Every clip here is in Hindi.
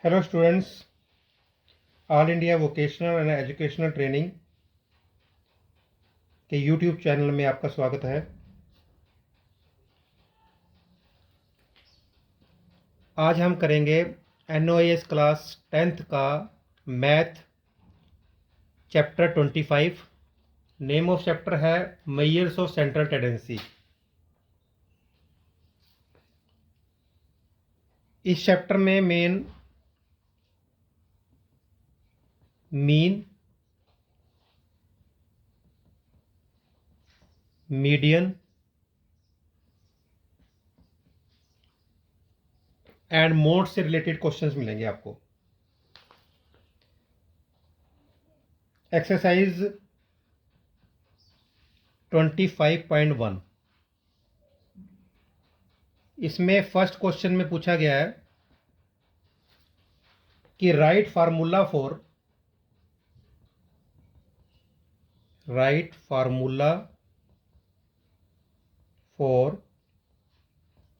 Hello students, all India vocational and educational training के यूट्यूब चैनल में आपका स्वागत है। आज हम करेंगे NOAS क्लास 10th का math chapter 25। Name of chapter है मेजर्स ऑफ सेंट्रल टेंडेंसी। इस चैप्टर में main mean, median and mode से रिलेटेड क्वेश्चंस मिलेंगे आपको। एक्सरसाइज 25.1, इसमें फर्स्ट क्वेश्चन में पूछा गया है कि right formula for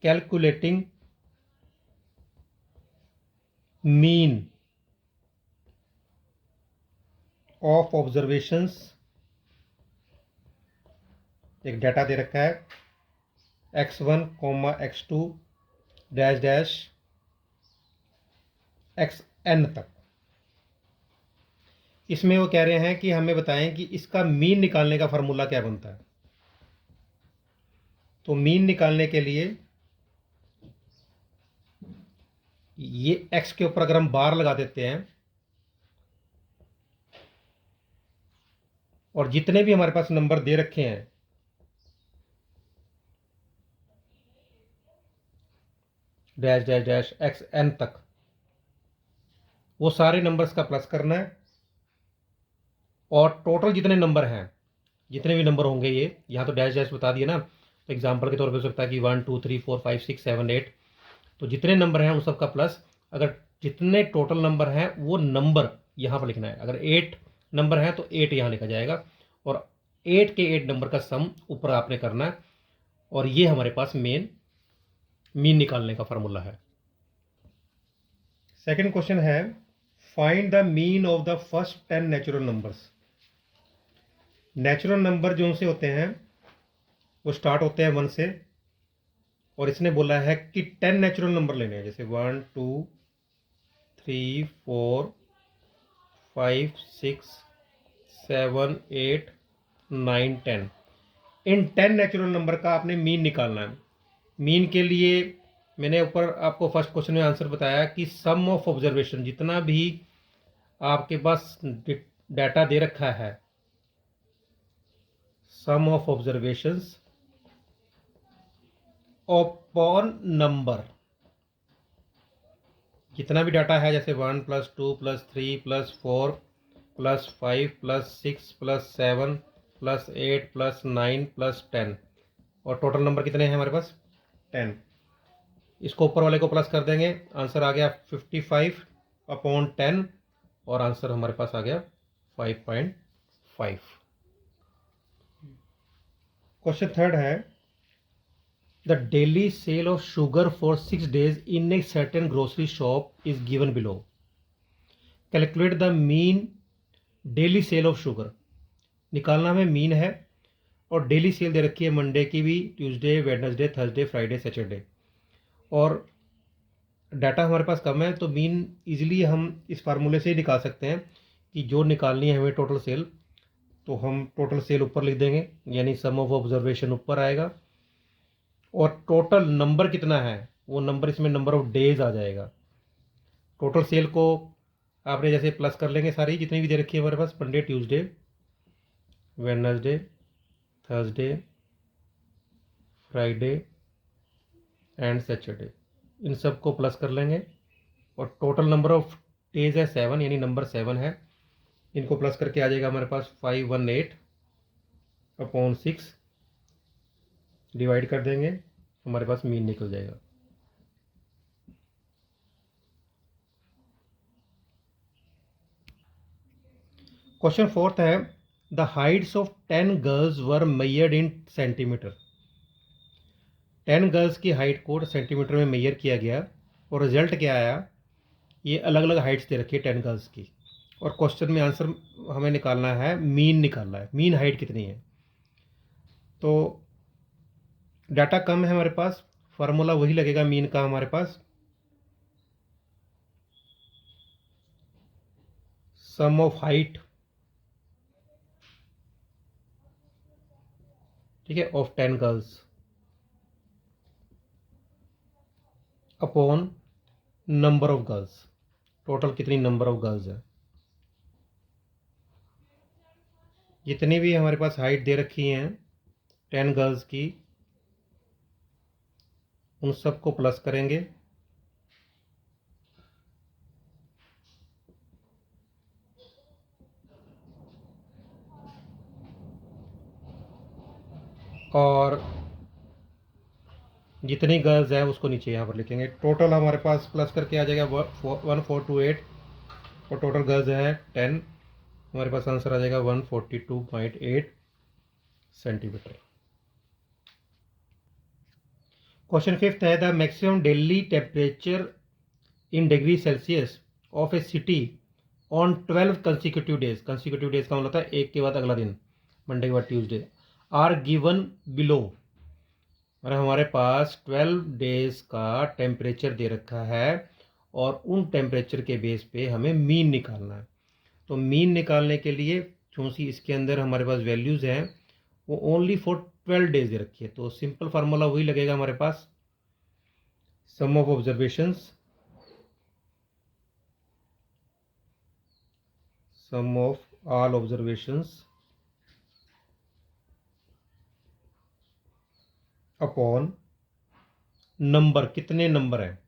calculating mean of observations. एक डाटा दे रखा है x1, x2 dash dash xn तक। इसमें वो कह रहे हैं कि हमें बताएं कि इसका मीन निकालने का फार्मूला क्या बनता है। तो मीन निकालने के लिए ये x के ऊपर अगर हम बार लगा देते हैं और जितने भी हमारे पास नंबर दे रखे हैं डैश डैश डैश xn तक, वो सारे नंबर्स का प्लस करना है और टोटल जितने नंबर हैं, जितने भी नंबर होंगे, ये यहाँ तो डैश डैश बता दिया ना, तो एग्जांपल के तौर पे हो सकता है कि 1 2 3 4 5 6 7 8, तो जितने नंबर हैं उन सब का प्लस। अगर जितने टोटल नंबर हैं वो नंबर यहाँ पर लिखना है। अगर 8 नंबर हैं तो 8 यहाँ लिखा जाएगा और 8 के 8 नंबर का सम ऊपर आपने करना है। और ये हमारे पास मीन निकालने का फार्मूला है। सेकंड क्वेश्चन है find the mean of the first 10 natural numbers. Natural number जो से होते हैं वो स्टार्ट होते हैं 1 से, और इसने बोला है कि 10 नेचुरल नंबर लेने हैं, जैसे 1 2 3 4 5 6 7 8 9 10। इन 10 नेचुरल नंबर का आपने मीन निकालना है। मीन के लिए मैंने ऊपर आपको फर्स्ट क्वेश्चन में आंसर बताया कि सम ऑफ ऑब्जर्वेशन, जितना भी आपके पास डाटा दे रखा है, sum of observations upon number, जितना भी डाटा है, जैसे 1 + 2 + 3 + 4 + 5 + 6 + 7 + 8 + 9 + 10, और टोटल नंबर कितने हैं हमारे पास 10। इसको ऊपर वाले को प्लस कर देंगे, आंसर आ गया 55/10 और आंसर हमारे पास आ गया 5.5। क्वेश्चन थर्ड है the daily cell of sugar for 6 days in a certain grocery shop is given below. Calculate the mean daily cell of sugar. निकालना में मीन है और डेली सेल दे रखी है मंडे की भी, Tuesday, Wednesday, Thursday, Friday, Saturday, और डाटा हमारे पास कम है, तो मीन इजीली हम इस फार्मूले से ही निकाल सकते हैं कि जो निकालनी है हमें टोटल सेल, तो हम टोटल सेल ऊपर लिख देंगे, यानी सम ऑफ ऑब्जर्वेशन ऊपर आएगा और टोटल नंबर कितना है वो नंबर इसमें नंबर ऑफ डेज आ जाएगा। टोटल सेल को आपने जैसे प्लस कर लेंगे सारी जितनी भी दे रखी है हमारे पास, Monday, Tuesday, Wednesday, Thursday, Friday and Saturday, इन सब को प्लस कर लेंगे और टोटल नंबर ऑफ डेज है 7, यानी नंबर 7 है। इनको प्लस करके आ जाएगा हमारे पास 518/6, डिवाइड कर देंगे, हमारे पास मीन निकल जाएगा। क्वेश्चन फोर्थ है the Heights of 10 girls were measured in centimetre. 10 girls की हाइट को सेंटीमीटर में मेजर किया गया और रिजल्ट क्या आया ये अलग अलग हाइट्स दे रखी है 10 गर्ल्स की, और क्वेश्चन में आंसर हमें निकालना है, मीन निकालना है, मीन हाइट कितनी है। तो डाटा कम है हमारे पास, फार्मूला वही लगेगा मीन का हमारे पास, सम ऑफ हाइट, ठीक है, of 10 girls upon number of girls, total कितनी नंबर ऑफ गर्ल्स है। जितनी भी हमारे पास हाइट दे रखी हैं 10 गर्ल्स की, उन सबको प्लस करेंगे, और जितनी गर्ल्स है उसको नीचे यहाँ पर लिखेंगे। टोटल हमारे पास प्लस करके आ जाएगा 1428, और टोटल गर्ल्स है 10, हमारे पास आंसर आ जाएगा 142.8 सेंटीमीटर। क्वेश्चन फिफ्थ है, the maximum daily temperature in degree Celsius of A city on 12 consecutive days, consecutive days का मतलब होता है एक के बाद अगला दिन, मंडे के बाद ट्यूसडे, आर गिवन बिलो। और हमारे पास 12 डेज का टेम्परेचर दे रखा है, और उन टेम्परेचर के बेस पे हमें मीन निकालना है। तो मीन निकालने के लिए चूँकि इसके अंदर हमारे पास वैल्यूज़ हैं, वो ओनली फॉर 12 डेज दे रखी है, तो सिंपल फार्मूला वही लगेगा हमारे पास, sum of observations, sum of all observations upon number, कितने नंबर है,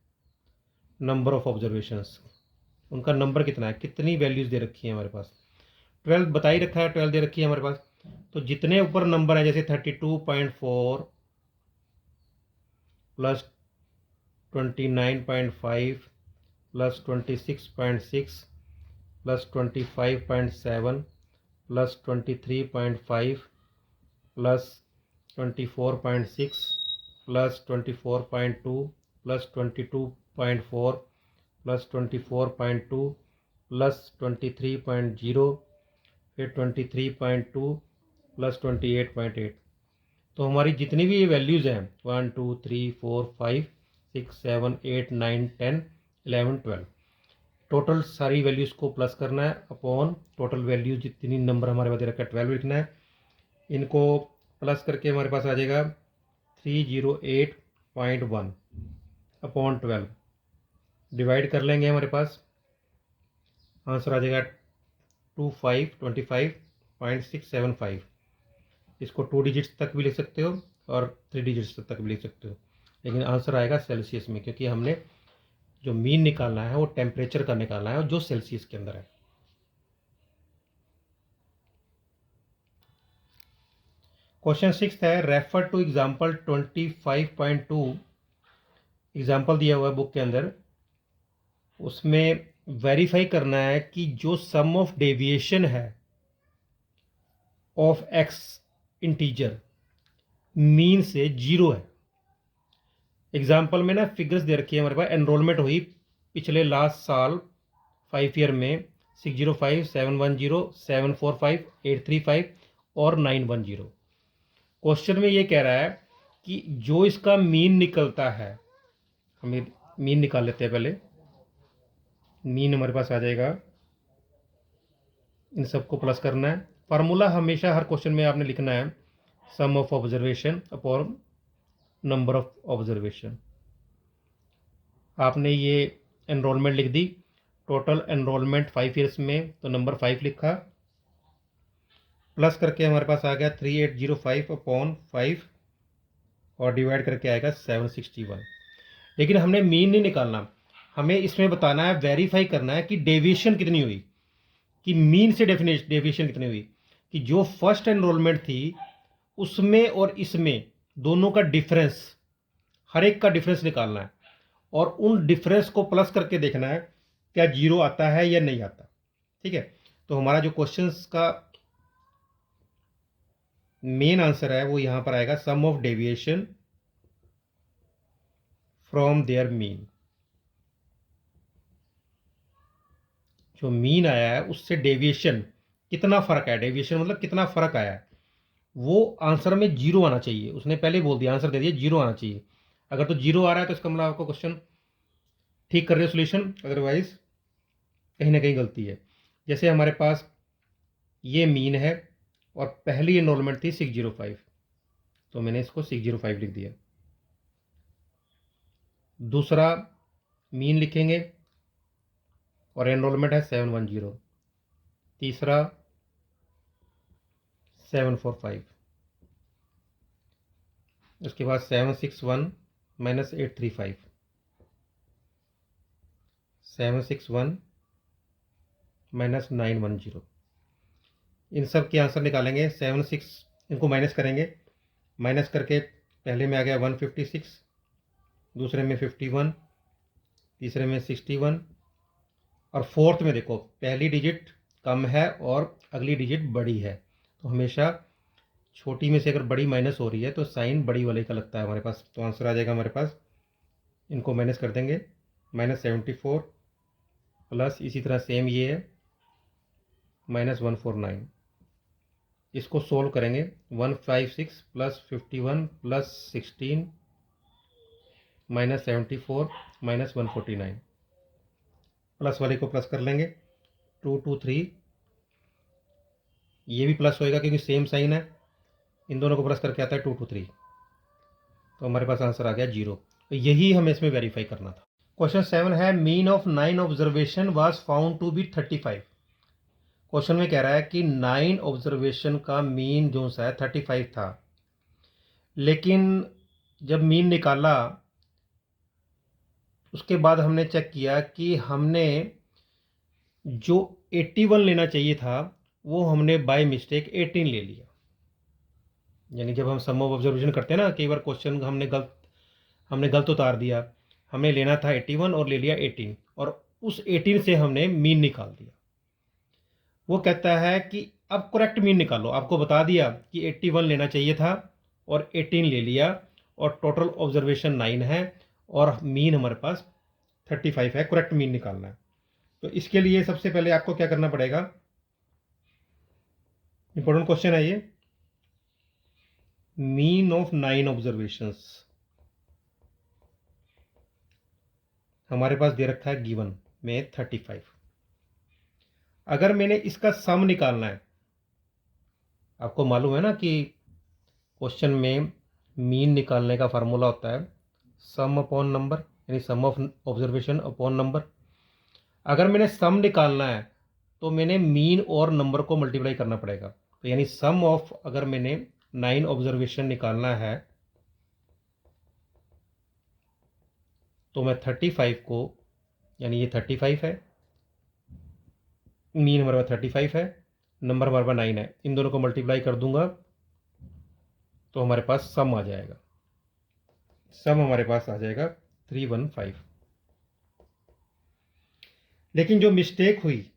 नंबर ऑफ ऑब्जर्वेशंस, उनका नंबर कितना है, कितनी वैल्यूज़ दे रखी है हमारे पास, 12 बता ही रखा है, 12 दे रखी है हमारे पास। तो जितने ऊपर नंबर है, जैसे 32.4 plus 29.5 plus 26.6 plus 25.7 plus 23.5 plus 24.6 plus 24.2 plus 22.4 plus 24.2 plus 23.0 फिर 23.2 प्लस 28.8। तो हमारी जितनी भी ये वैल्यूज़ हैं 1 2 3 4 5 6 7 8 9 10 11 12, टोटल सारी वैल्यूज़ को प्लस करना है अपॉन टोटल वैल्यू जितनी नंबर हमारे पास दे रखा है 12 लिखना है, इनको प्लस करके हमारे पास आ जाएगा 308.1 अपॉन 12, डिवाइड कर लेंगे, हमारे पास आंसर आ जाएगा 2525.675। इसको 2 डिजिट्स तक भी लिख सकते हो और 3 डिजिट्स तक भी लिख सकते हो, लेकिन आंसर आएगा सेल्सियस में, क्योंकि हमने जो मीन निकालना है वो टेम्परेचर का निकालना है, और जो सेल्सियस के अंदर है। क्वेश्चन सिक्स है, रेफर टू एग्जाम्पल 25.2, एग्जाम्पल दिया हुआ है बुक के अंदर, उसमें वेरीफाई करना है कि जो सम ऑफ डेविएशन है ऑफ एक्स इंटीजर मीन से जीरो है। एग्जाम्पल में ना फिगर्स दे रखी है हमारे पास, एनरोलमेंट हुई पिछले लास्ट साल 5 ईयर में 605 710 745 835 और 910। क्वेश्चन में ये कह रहा है कि जो इसका मीन निकलता है, हमें मीन निकाल लेते हैं पहले, मीन हमारे पास आ जाएगा, इन सबको प्लस करना है। फार्मूला हमेशा हर क्वेश्चन में आपने लिखना है sum of observation upon number of observation. आपने ये एनरोलमेंट लिख दी, टोटल एनरोलमेंट 5 ईयर्स में, तो नंबर 5 लिखा, प्लस करके हमारे पास आ गया 3805 अपॉन 5, और डिवाइड करके आएगा 761। लेकिन हमने मीन नहीं निकालना, हमें इसमें बताना है, वेरीफाई करना है कि डेविएशन कितनी हुई, कि मीन से डेविएशन कितनी हुई, कि जो फर्स्ट एनरोलमेंट थी उसमें और इसमें दोनों का डिफरेंस, हर एक का डिफरेंस निकालना है, और उन डिफरेंस को प्लस करके देखना है क्या जीरो आता है या नहीं आता। ठीक है, तो हमारा जो क्वेश्चंस का मेन आंसर है वो यहां पर आएगा, sum of deviation from their mean. जो मीन आया है उससे डेविएशन कितना फ़र्क है, डेविएशन मतलब कितना फ़र्क आया है, वो आंसर में जीरो आना चाहिए। उसने पहले ही बोल दिया, आंसर दे दिया जीरो आना चाहिए। अगर तो जीरो आ रहा है तो इसका मतलब आपको क्वेश्चन ठीक कर रहे हो सोल्यूशन, अदरवाइज कहीं ना कहीं गलती है। जैसे हमारे पास ये मीन है और पहली एनरोलमेंट थी 605, तो मैंने इसको 605 लिख दिया। दूसरा मीन लिखेंगे और एनरोलमेंट है 710। तीसरा 745, उसके बाद 761 माइनस 835, 761 माइनस 910। इन सब के आंसर निकालेंगे। 76 इनको माइनस करेंगे, माइनस करके पहले में आ गया 156, दूसरे में 51, तीसरे में 61 और फोर्थ में देखो पहली डिजिट कम है और अगली डिजिट बड़ी है, तो हमेशा छोटी में से अगर बड़ी माइनस हो रही है तो साइन बड़ी वाले का लगता है हमारे पास। तो आंसर आ जाएगा हमारे पास, इनको माइनस कर देंगे, -74 प्लस इसी तरह सेम ये है -149। इसको सोल्व करेंगे, 156 प्लस 51 प्लस 16 -74 -149, प्लस वाले को प्लस कर लेंगे, 223, ये भी प्लस होएगा क्योंकि सेम साइन है, इन दोनों को प्लस करके आता है 223, तो हमारे पास आंसर आ गया जीरो। तो यही हमें इसमें वेरीफाई करना था। क्वेश्चन 7 है, mean of 9 observation was found to be 35। Question में कह रहा है कि 9 ऑब्जर्वेशन का मीन जो सा है 35 था, लेकिन जब मीन निकाला उसके बाद हमने चेक किया कि हमने जो 81 लेना चाहिए था वो हमने बाय मिस्टेक 18 ले लिया। यानी जब हम सम ऑफ ऑब्जर्वेशन करते हैं ना, कई बार क्वेश्चन हमने गलत उतार दिया, हमने लेना था 81 और ले लिया 18, और उस 18 से हमने मीन निकाल दिया। वो कहता है कि अब करेक्ट मीन निकालो। आपको बता दिया कि 81 लेना चाहिए था और 18 ले लिया और टोटल ऑब्जर्वेशन 9 है और मीन हमारे पास 35 है, करेक्ट मीन निकालना है। तो इसके लिए सबसे पहले आपको क्या करना पड़ेगा, इंपॉर्टेंट क्वेश्चन है ये, मीन ऑफ 9 ऑब्जर्वेशंस हमारे पास दे रखा है गिवन में 35। अगर मैंने इसका सम निकालना है, आपको मालूम है ना कि क्वेश्चन में मीन निकालने का फार्मूला होता है सम अपॉन नंबर, यानी sum of observation upon number. अगर मैंने सम निकालना है तो मैंने मीन और नंबर को मल्टीप्लाई करना पड़ेगा। तो यानी सम ऑफ, अगर मैंने 9 ऑब्जर्वेशन निकालना है तो मैं 35 को, यानी ये 35 है, मीन हमारे पास 35 है, नंबर हमारे पास 9 है, इन दोनों को मल्टीप्लाई कर दूंगा तो हमारे पास सम आ जाएगा। सम हमारे पास आ जाएगा 315। लेकिन जो मिस्टेक हुई,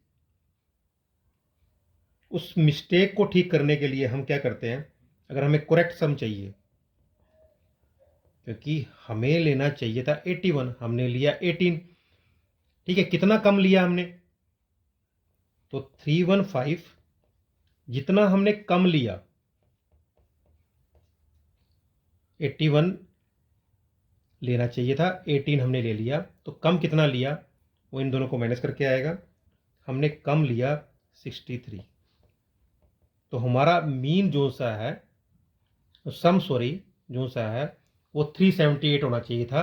उस मिस्टेक को ठीक करने के लिए हम क्या करते हैं, अगर हमें करेक्ट सम चाहिए, क्योंकि हमें लेना चाहिए था 81, हमने लिया 18, ठीक है, कितना कम लिया हमने, तो 315 जितना हमने कम लिया, 81 लेना चाहिए था, 18 हमने ले लिया, तो कम कितना लिया वो इन दोनों को माइनस करके आएगा, हमने कम लिया 63। तो हमारा मीन जो सा है, सम सॉरी जो सा है वो 378 होना चाहिए था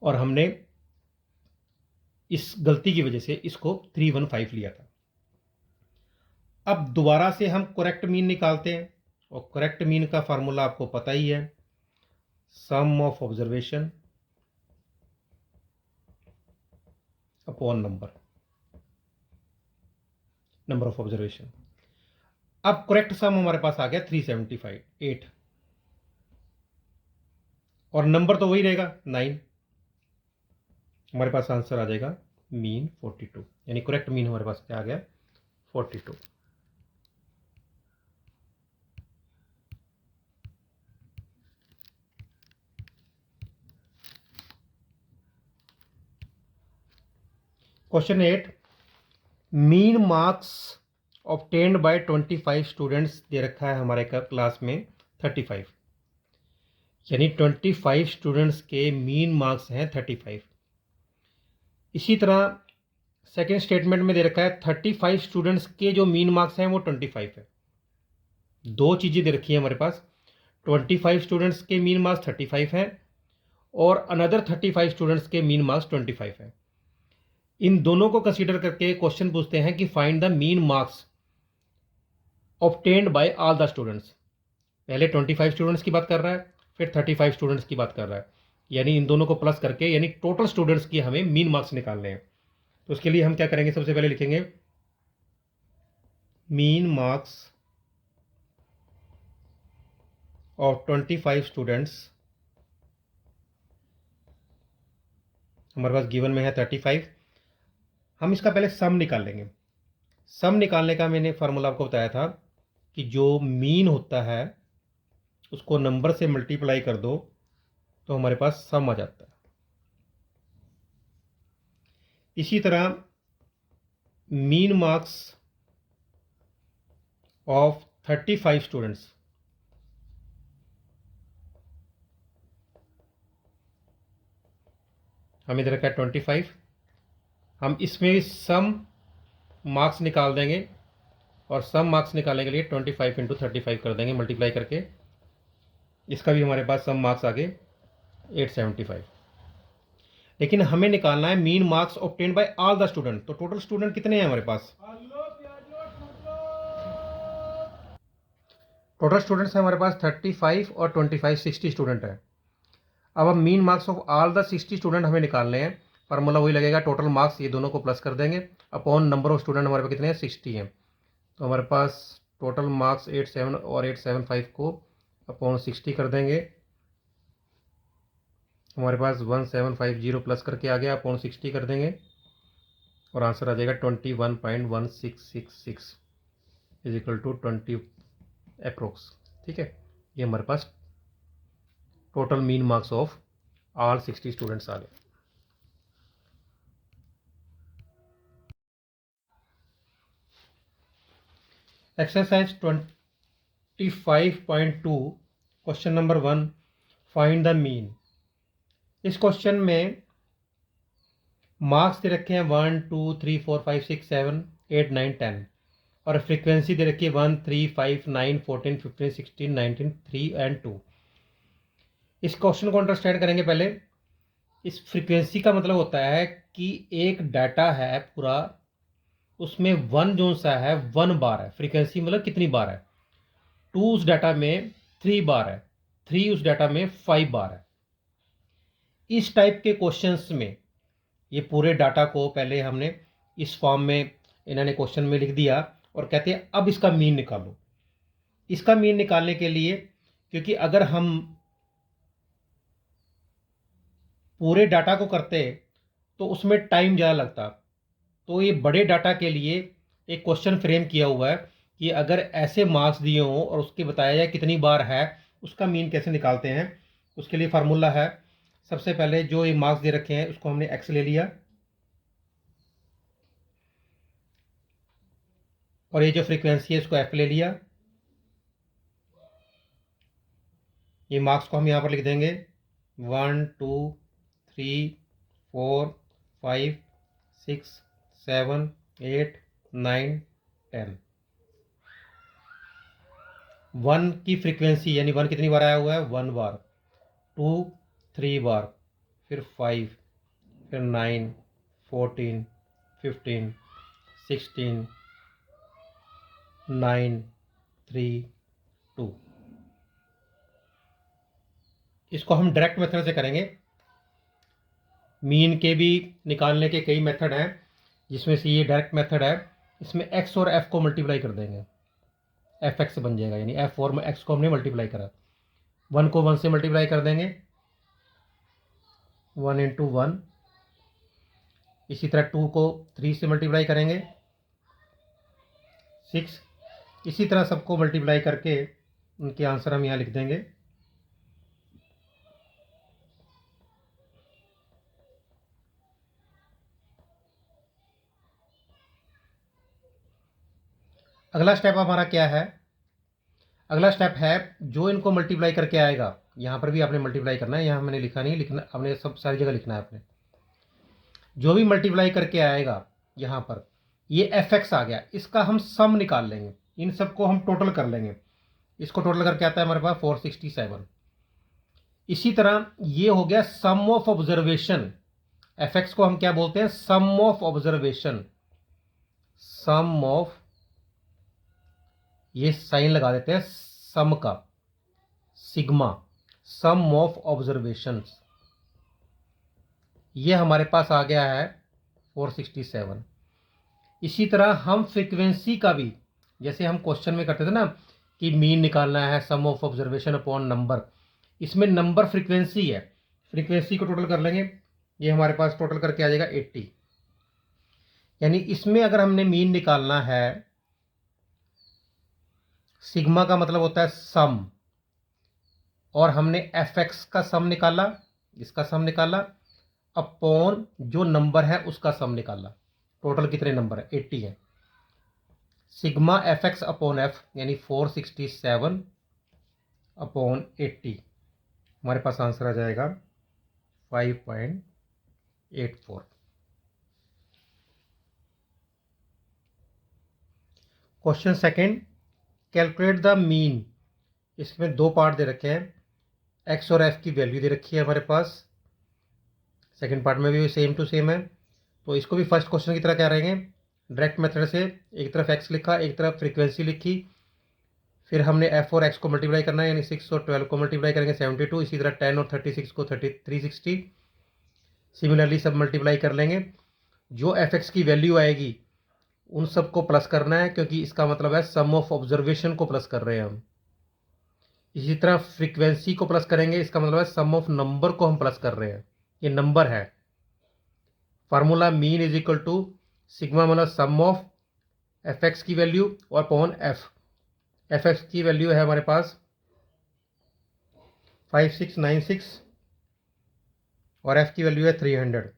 और हमने इस गलती की वजह से इसको 315 लिया था। अब दोबारा से हम करेक्ट मीन निकालते हैं और करेक्ट मीन का फार्मूला आपको पता ही है, sum of observation upon number of observation. अब करेक्ट सम हमारे पास आ गया 378 और नंबर तो वही रहेगा 9, हमारे पास आंसर आ जाएगा मीन 42, यानी करेक्ट मीन हमारे पास क्या आ गया 42। Question 8, mean marks obtained by 25 students they रखा है हमारे क्लास में 35, यानी 25 स्टूडेंट्स के मीन मार्क्स हैं 35। इसी तरह सेकेंड स्टेटमेंट में दे रखा है 35 स्टूडेंट्स के जो मीन मार्क्स हैं वो 25 है। दो चीज़ें दे रखी है हमारे पास, 25 स्टूडेंट्स के मीन मार्क्स 35 हैं और अनदर 35 स्टूडेंट्स के मीन मार्क्स 25 है। इन दोनों को कंसीडर करके क्वेश्चन पूछते हैं कि find the mean marks obtained by all the students. पहले 25 स्टूडेंट्स की बात कर रहा है, फिर 35 स्टूडेंट्स की बात कर रहा है, यानी इन दोनों को प्लस करके यानी टोटल स्टूडेंट्स की हमें मीन मार्क्स निकालने हैं। तो उसके लिए हम क्या करेंगे, सबसे पहले लिखेंगे मीन मार्क्स ऑफ 25 स्टूडेंट्स, हमारे पास गिवन में है 35। हम इसका पहले सम निकाल लेंगे। सम निकालने का मैंने फार्मूला आपको बताया था कि जो मीन होता है उसको नंबर से मल्टीप्लाई कर दो तो हमारे पास सम आ जाता है। इसी तरह मीन मार्क्स ऑफ 35 स्टूडेंट्स, हम इधर रखा है 25, हम इसमें भी सम मार्क्स निकाल देंगे और सम मार्क्स निकालने के लिए 25 इंटू 35 कर देंगे मल्टीप्लाई करके। इसका भी हमारे पास सम मार्क्स आ गए 875। लेकिन हमें निकालना है mean marks obtained by all the student. तो टोटल स्टूडेंट कितने हैं हमारे पास, टोटल स्टूडेंट्स हैं हमारे पास 35 और 25 60 स्टूडेंट हैं। अब हम mean marks of all the 60 student हमें निकालने हैं। फार्मूला वही लगेगा, टोटल मार्क्स ये दोनों को प्लस कर देंगे अपॉन नंबर ऑफ स्टूडेंट हमारे पास कितने हैं 60 हैं। तो हमारे पास टोटल मार्क्स 87 और 875 को अपॉन 60 कर देंगे, हमारे पास 1750 प्लस करके आ गया, अपॉन 60 कर देंगे और आंसर आ जाएगा 21.1666 इज इक्वल टू 20 अप्रोक्स। ठीक है, ये हमारे पास total mean marks of all 60 students आ गए। Exercise 25.2 question number 1, find the mean. इस क्वेश्चन में मार्क्स दे रखे हैं 1 2 3 4 5 6 7 8 9 10 और फ्रीक्वेंसी दे रखी है 1 3 5 9 14 15 16 19 3 एंड 2। इस क्वेश्चन को अंडरस्टैंड करेंगे पहले। इस फ्रीक्वेंसी का मतलब होता है कि एक डाटा है पूरा, उसमें वन जो सा है 1 बार है, फ्रीक्वेंसी मतलब कितनी बार है। 2 उस डाटा में 3 बार है, 3 उस डाटा में 5 बार है। इस टाइप के क्वेश्चंस में ये पूरे डाटा को पहले हमने इस फॉर्म में इन्होंने क्वेश्चन में लिख दिया और कहते हैं अब इसका मीन निकालो। इसका मीन निकालने के लिए, क्योंकि अगर हम पूरे डाटा को करते तो उसमें टाइम ज़्यादा लगता, तो ये बड़े डाटा के लिए एक क्वेश्चन फ्रेम किया हुआ है कि अगर ऐसे मार्क्स दिए हों और उसके बताया जाए कितनी बार है, उसका मीन कैसे निकालते हैं। उसके लिए फार्मूला है, सबसे पहले जो ये मार्क्स दे रखे हैं उसको हमने एक्स ले लिया और ये जो फ्रीक्वेंसी है इसको एफ ले लिया। ये मार्क्स को हम यहाँ पर लिख देंगे 1 2 3 4 5 6 7 8 9 10। 1 की फ्रीक्वेंसी यानी 1 कितनी बार आया हुआ है 1 बार, 2 3 बार, फिर 5, फिर 9 14 15 16 9 3 2। इसको हम डायरेक्ट मेथड से करेंगे। मीन के भी निकालने के कई मेथड हैं, जिसमें से ये डायरेक्ट मेथड है। इसमें एक्स और एफ को मल्टीप्लाई कर देंगे, एफ एक्स बन जाएगा, यानी एफ और एक्स को हमने मल्टीप्लाई करा। 1 को 1 से मल्टीप्लाई कर देंगे, 1 इंटू 1। इसी तरह 2 को 3 से मल्टीप्लाई करेंगे 6। इसी तरह सबको मल्टीप्लाई करके उनके आंसर हम यहाँ लिख देंगे। अगला स्टेप हमारा क्या है? अगला स्टेप है जो इनको मल्टीप्लाई करके आएगा, यहाँ पर भी आपने मल्टीप्लाई करना है, यहाँ मैंने लिखा नहीं, लिखना आपने सब सारी जगह लिखना है आपने। जो भी मल्टीप्लाई करके आएगा यहाँ पर, ये एफ एक्स आ गया, इसका हम सम निकाल लेंगे, इन सबको हम टोटल कर लेंगे। इसको टोटल करके आता है हमारे पास 467। इसी तरह ये हो गया सम ऑफ ऑब्जर्वेशन। एफ एक्स को हम क्या बोलते हैं? सम ऑफ ऑब्जर्वेशन। सम ऑफ, ये साइन लगा देते हैं सम का, सिग्मा, सम ऑफ ऑब्जर्वेशन। ये हमारे पास आ गया है 467। इसी तरह हम फ्रीक्वेंसी का भी, जैसे हम क्वेश्चन में करते थे ना कि मीन निकालना है, sum of observation upon number, इसमें नंबर फ्रीक्वेंसी है, फ्रीक्वेंसी को टोटल कर लेंगे, ये हमारे पास टोटल करके आ जाएगा 80। यानी इसमें अगर हमने मीन निकालना है, सिग्मा का मतलब होता है सम, और हमने एफ एक्स का सम निकाला, इसका सम निकाला, अपॉन जो नंबर है उसका सम निकाला। टोटल कितने नंबर है? 80 है। Sigma F x upon F, यानी 467 अपॉन 80, हमारे पास आंसर आ जाएगा 5.84। Question second, calculate the mean. इसमें दो पार्ट दे रखे हैं, एक्स और एफ की वैल्यू दे रखी है हमारे पास। सेकंड पार्ट में भी सेम टू सेम है, तो इसको भी फर्स्ट क्वेश्चन की तरह क्या रहेंगे, डायरेक्ट मेथड से एक तरफ एक्स लिखा, एक तरफ फ्रीक्वेंसी लिखी, फिर हमने एफ और एक्स को मल्टीप्लाई करना है, यानी 6 और 12 को मल्टीप्लाई करेंगे 72, इसी तरह 10 और 36 को 360, सिमिलरली सब मल्टीप्लाई कर लेंगे। जो एफ एक्स की वैल्यू आएगी उन सबको प्लस करना है, क्योंकि इसका मतलब है सम ऑफ ऑब्जर्वेशन को प्लस कर रहे हैं हम। इसी तरह फ्रीक्वेंसी को प्लस करेंगे, इसका मतलब है सम ऑफ नंबर को हम प्लस कर रहे हैं, ये नंबर है। Formula mean is equal to sigma मतलब सम ऑफ एफ एक्स की वैल्यू और अपॉन एफ। एफ एक्स की वैल्यू है हमारे पास 5696 और एफ की वैल्यू है 300।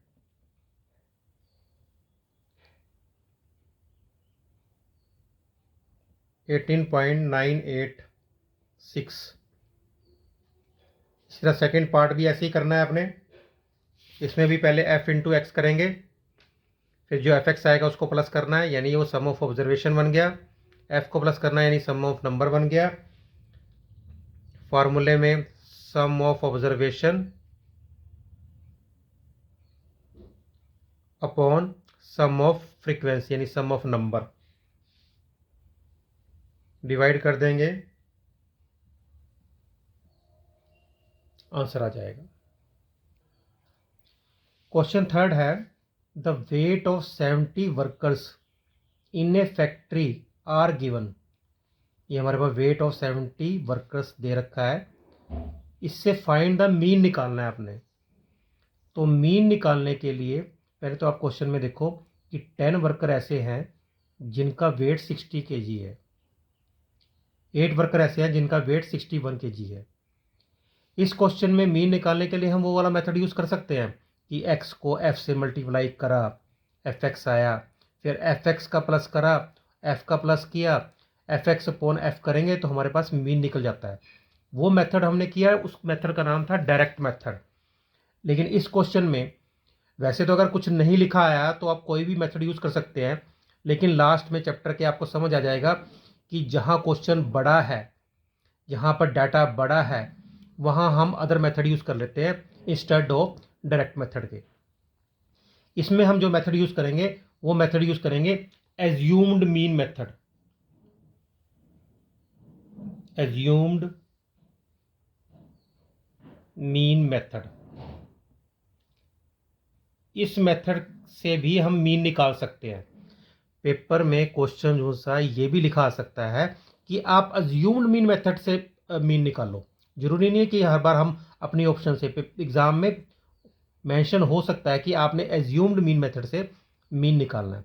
$18.986। इसी तरह सेकेंड पार्ट भी ऐसे ही करना है अपने। इसमें भी पहले f इंटू एक्स करेंगे, फिर जो एफ एक्स आएगा उसको प्लस करना है, यानी वो सम ऑफ ऑब्जर्वेशन बन गया। f को प्लस करना है, यानी सम ऑफ नंबर बन गया। फॉर्मूले में sum of observation upon sum of frequency, यानी सम ऑफ नंबर, डिवाइड कर देंगे, आंसर आ जाएगा। क्वेश्चन थर्ड है, the weight of 70 workers in a factory are given. ये हमारे पास वेट ऑफ 70 वर्कर्स दे रखा है, इससे फाइंड द मीन निकालना है आपने। तो मीन निकालने के लिए पहले तो आप क्वेश्चन में देखो कि 10 वर्कर ऐसे हैं जिनका वेट 60 kg है, 8 वर्कर ऐसे हैं जिनका वेट 61 kg है। इस क्वेश्चन में मीन निकालने के लिए हम वो वाला मेथड यूज़ कर सकते हैं कि x को f से मल्टीप्लाई करा, एफ एक्स आया, फिर एफ एक्स का प्लस करा, f का प्लस किया, एफ एक्स अपॉन एफ करेंगे तो हमारे पास मीन निकल जाता है। वो मेथड हमने किया, उस मेथड का नाम था डायरेक्ट मेथड। लेकिन इस क्वेश्चन में वैसे तो अगर कुछ नहीं लिखा आया तो आप कोई भी मेथड यूज़ कर सकते हैं, लेकिन लास्ट में चैप्टर के आपको समझ आ जाएगा कि जहाँ क्वेश्चन बड़ा है, जहाँ पर डाटा बड़ा है, वहाँ हम अदर मेथड यूज़ कर लेते हैं इंस्टेड ऑफ डायरेक्ट मेथड के। इसमें हम जो मेथड यूज़ करेंगे वो मेथड यूज़ करेंगे assumed mean method. Assumed mean method, इस मेथड से भी हम मीन निकाल सकते हैं। पेपर में क्वेश्चन जो सा ये भी लिखा आ सकता है कि आप अज्यूम्ड मीन मेथड से मीन निकालो। जरूरी नहीं है कि हर बार हम अपनी ऑप्शन से, एग्जाम में मेंशन हो सकता है कि आपने एज्यूम्ड मीन मेथड से मीन निकालना है।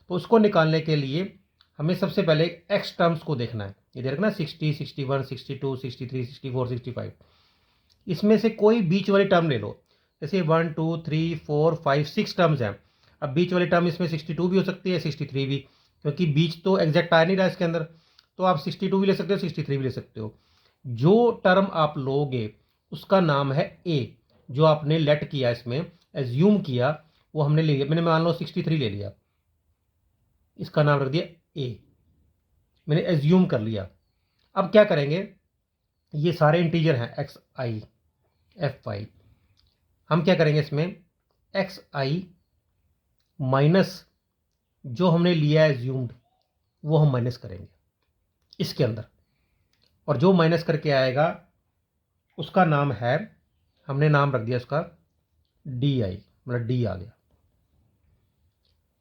तो उसको निकालने के लिए हमें सबसे पहले एक्स टर्म्स को देखना है। ये देख ना 60, 61, 62, 63, 64, 65, इसमें से कोई बीच वाली टर्म ले लो। जैसे 1, 2, 3, 4, 5, 6 टर्म्स हैं। अब बीच वाली टर्म इसमें 62 भी हो सकती है, 63 भी, क्योंकि बीच तो एग्जैक्ट आ नहीं रहा इसके अंदर, तो आप 62 भी ले सकते हो, 63 भी ले सकते हो। जो टर्म आप लोगे उसका नाम है ए। जो आपने लेट किया, इसमें एज्यूम किया, वो हमने ले लिया। मैंने मान लो 63 ले लिया, इसका नाम रख दिया ए, मैंने एज्यूम कर लिया। अब क्या करेंगे, ये सारे इंटीजर हैं एक्स आई एफ आई, हम क्या करेंगे इसमें एक्स आई माइनस जो हमने लिया एज्यूम्ड वो हम माइनस करेंगे इसके अंदर, और जो माइनस करके आएगा उसका नाम है, हमने नाम रख दिया उसका डी आई, मतलब डी आ गया।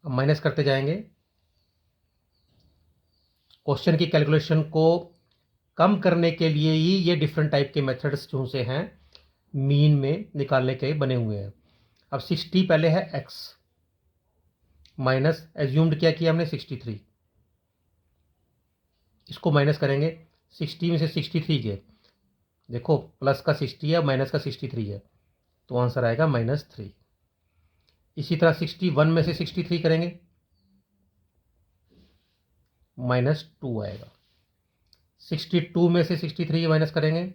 अब माइनस करते जाएंगे। क्वेश्चन की कैलकुलेशन को कम करने के लिए ही ये डिफरेंट टाइप के मेथड्स जो से हैं मीन में निकालने के बने हुए हैं। अब 60 पहले है एक्स माइनस एज्यूम्ड क्या किया हमने 63, इसको माइनस करेंगे 60 में से 63 के, देखो प्लस का 60 है माइनस का 63 है, तो आंसर आएगा -3। इसी तरह 61 में से 63 करेंगे -2 आएगा। 62 में से 63 माइनस करेंगे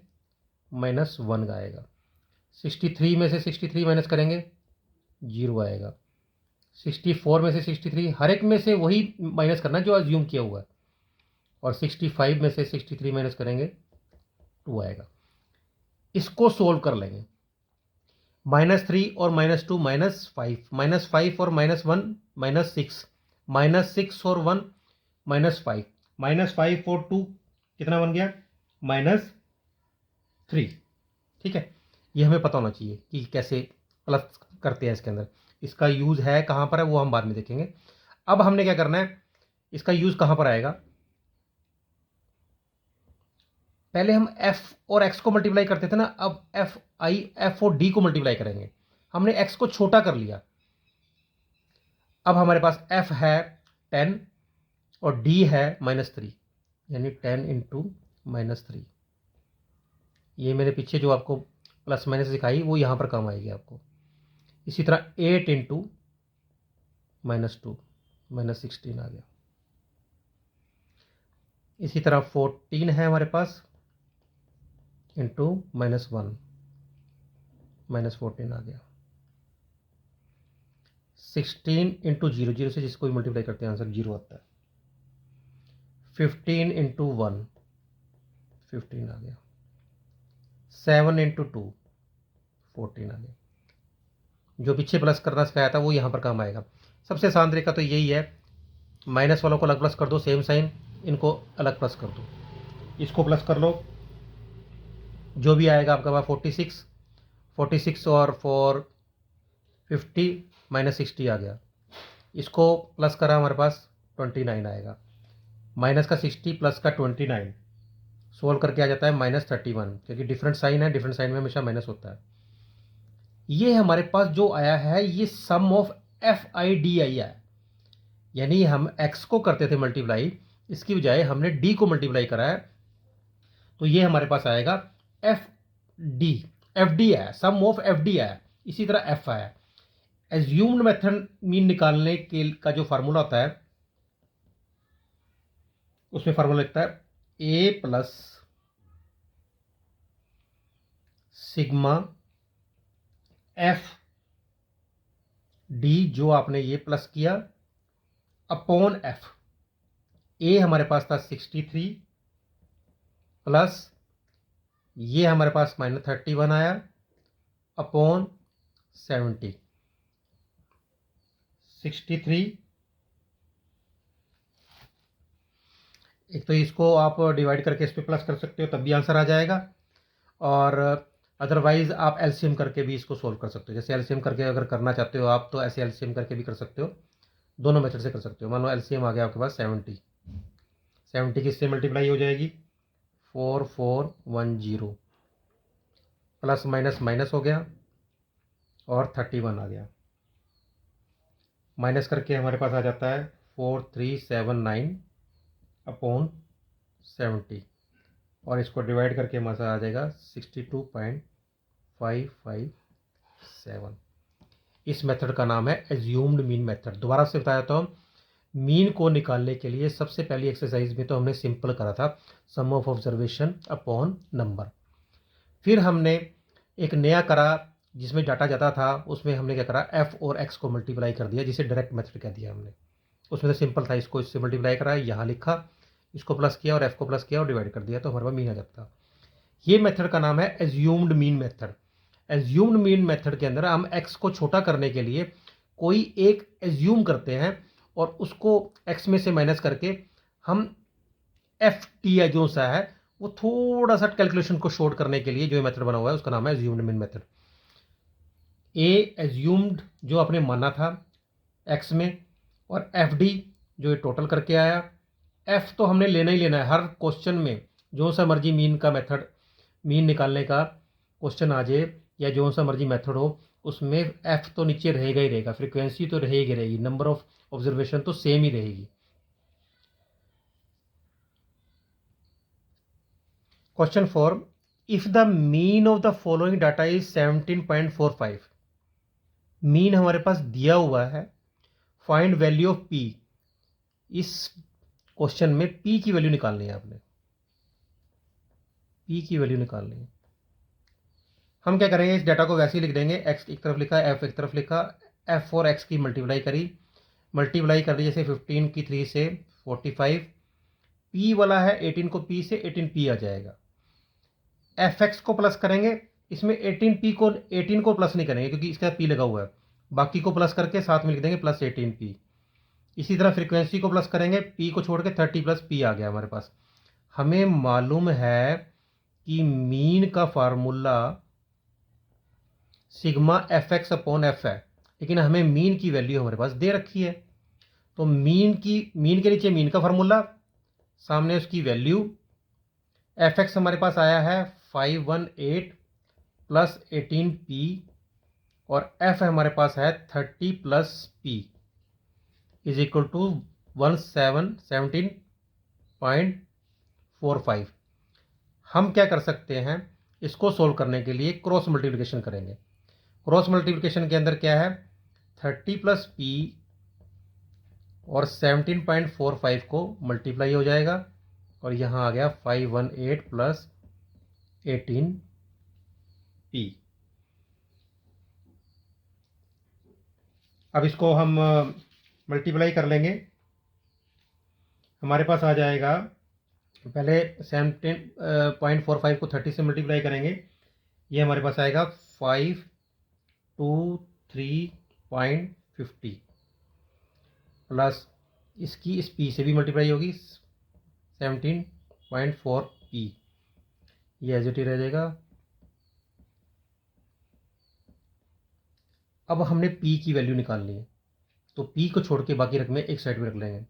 -1 आएगा। 63 में से 63 माइनस करेंगे 0 आएगा। 64 में से 63, हर एक में से वही माइनस करना जो अज्यूम किया हुआ है, और 65 में से 63 माइनस करेंगे 2 आएगा। इसको सोल्व कर लेंगे। -3 और -2 -5, -5 और -1 -6, -6 और 1 -5, -5 और 2 कितना बन गया -3। ठीक है, ये हमें पता होना चाहिए कि कैसे प्लस करते हैं इसके अंदर। इसका यूज़ है कहाँ पर है वो हम बाद में देखेंगे। अब हमने क्या करना है, इसका यूज़ कहाँ पर आएगा, पहले हम f और x को मल्टीप्लाई करते थे ना, अब f और d को मल्टीप्लाई करेंगे। हमने x को छोटा कर लिया, अब हमारे पास f है 10 और d है -3, यानी 10 इंटू -3। ये मेरे पीछे जो आपको प्लस माइनस दिखाई वो यहाँ पर काम आएगी आपको। इसी तरह 8 इंटू -2 -16 आ गया। इसी तरह 14 है हमारे पास इंटू -1 -14 आ गया। 16 इंटू 0, 0 से जिसको भी मल्टीप्लाई करते हैं आंसर 0 आता है। 15 इंटू 1 15 आ गया। 7 इंटू 2 14 आ गया। जो पीछे प्लस करना सिखाया था वो यहाँ पर काम आएगा। सबसे आसान तरीका तो यही है, माइनस वालों को अलग प्लस कर दो, सेम साइन, इनको अलग प्लस कर दो, इसको प्लस कर लो, जो भी आएगा आपका पास 46 और 4 50 -60 आ गया। इसको प्लस करा हमारे पास 29 आएगा। माइनस का 60 प्लस का 29 सोल्व करके आ जाता है -31, क्योंकि डिफरेंट साइन है, डिफरेंट साइन में हमेशा माइनस होता है। ये हमारे पास जो आया है ये सम ऑफ FID आया है, यानी हम x को करते थे मल्टीप्लाई, इसकी बजाय हमने d को मल्टीप्लाई करा है, तो ये हमारे पास आएगा FD है, सम ऑफ FD है। इसी तरह f है। एज्यूम्ड मेथड मीन निकालने के का जो फार्मूला होता है उसमें फार्मूला लिखता है a प्लस सिग्मा FD, जो आपने ये प्लस किया, अपॉन f। a हमारे पास था 63 प्लस ये हमारे पास -31 आया अपॉन 70। 63, एक तो इसको आप डिवाइड करके इस पर प्लस कर सकते हो तब भी आंसर आ जाएगा, और अदरवाइज आप एलसीएम करके भी इसको सोल्व कर सकते हो। जैसे एलसीएम करके अगर करना चाहते हो आप, तो ऐसे एलसीएम करके भी कर सकते हो, दोनों मेथड से कर सकते हो। मान लो एलसीएम आ गया आपके पास 70 किससे मल्टीप्लाई हो जाएगी 4410, प्लस माइनस माइनस हो गया और 31 आ गया। माइनस करके हमारे पास आ जाता है 4379 अपॉन 70, और इसको डिवाइड करके हमारे पास आ जाएगा 62.557। इस मेथड का नाम है एज्यूम्ड मीन मेथड। दोबारा से बताया तो मीन को निकालने के लिए सबसे पहली एक्सरसाइज में तो हमने सिंपल करा था, सम ऑफ ऑब्जर्वेशन अपॉन नंबर। फिर हमने एक नया करा जिसमें डाटा जाता था, उसमें हमने क्या करा, एफ और एक्स को मल्टीप्लाई कर दिया, जिसे डायरेक्ट मेथड कह दिया हमने। उसमें तो सिंपल था, इसको इससे मल्टीप्लाई करा, यहाँ लिखा, इसको प्लस किया और एफ को प्लस किया और डिवाइड कर दिया, तो हमारे पास मीन आ जाता। ये मेथड का नाम है assumed mean method. Assumed mean method के अंदर हम एक्स को छोटा करने के लिए कोई एक एज्यूम करते हैं और उसको एक्स में से माइनस करके हम एफ टी है जो सा है वो थोड़ा सा कैलकुलेशन को शॉर्ट करने के लिए जो मेथड बना हुआ है उसका नाम है एज्यूम्ड मीन मेथड। ए एज्यूम्ड जो आपने माना था एक्स में, और एफ डी जो ये टोटल करके आया। एफ तो हमने लेना ही लेना है, हर क्वेश्चन में जो सा मर्जी मीन का मेथड, मीन निकालने का क्वेश्चन आ जाए या जो सा मर्जी मेथड हो, उसमें एफ तो नीचे रहेगा ही रहेगा, फ्रीक्वेंसी तो रहेगी रहेगी, नंबर ऑफ ऑब्जर्वेशन तो सेम ही रहेगी। Question 4, if the mean of the following data is 17.45, mean हमारे पास दिया हुआ है, फाइंड वैल्यू ऑफ पी। इस क्वेश्चन में पी की वैल्यू निकालनी है आपने, पी की वैल्यू निकालनी है। हम क्या करेंगे, इस डाटा को वैसे ही लिख देंगे, एक्स एक तरफ लिखा, एफ एक तरफ लिखा, एफ और एक्स की मल्टीप्लाई करी, मल्टीप्लाई कर दी जैसे 15 की 3 से 45, पी वाला है 18 को पी से 18p आ जाएगा। एफ एक्स को प्लस करेंगे, इसमें 18 को प्लस नहीं करेंगे क्योंकि इसका पी लगा हुआ है, बाकी को प्लस करके साथ में लिख देंगे प्लस 18p। इसी तरह फ्रीक्वेंसी को प्लस करेंगे, पी को छोड़ के 30 प्लस पी आ गया हमारे पास। हमें मालूम है कि मीन का formula sigma F x upon F है, लेकिन हमें मीन की वैल्यू हमारे पास दे रखी है, तो मीन के नीचे मीन का फार्मूला, सामने उसकी वैल्यू। एफ एक्स हमारे पास आया है 518 प्लस 18p और एफ हमारे पास है 30 plus p is equal to 17.45। हम क्या कर सकते हैं, इसको सोल्व करने के लिए क्रॉस मल्टीप्लिकेशन करेंगे। क्रॉस मल्टीप्लिकेशन के अंदर क्या है, 30 प्लस p और 17.45 को मल्टीप्लाई हो जाएगा और यहाँ आ गया 518 प्लस 18p। अब इसको हम मल्टीप्लाई कर लेंगे, हमारे पास आ जाएगा, पहले 17.45 को 30 से मल्टीप्लाई करेंगे, ये हमारे पास आएगा 523.50 प्लस इसकी इस p से भी मल्टीप्लाई होगी 17.4p, ये एज इट इज रह जाएगा। अब हमने p की वैल्यू निकालनी है, तो p को छोड़ के बाकी रकमें एक साइड में रख लेंगे,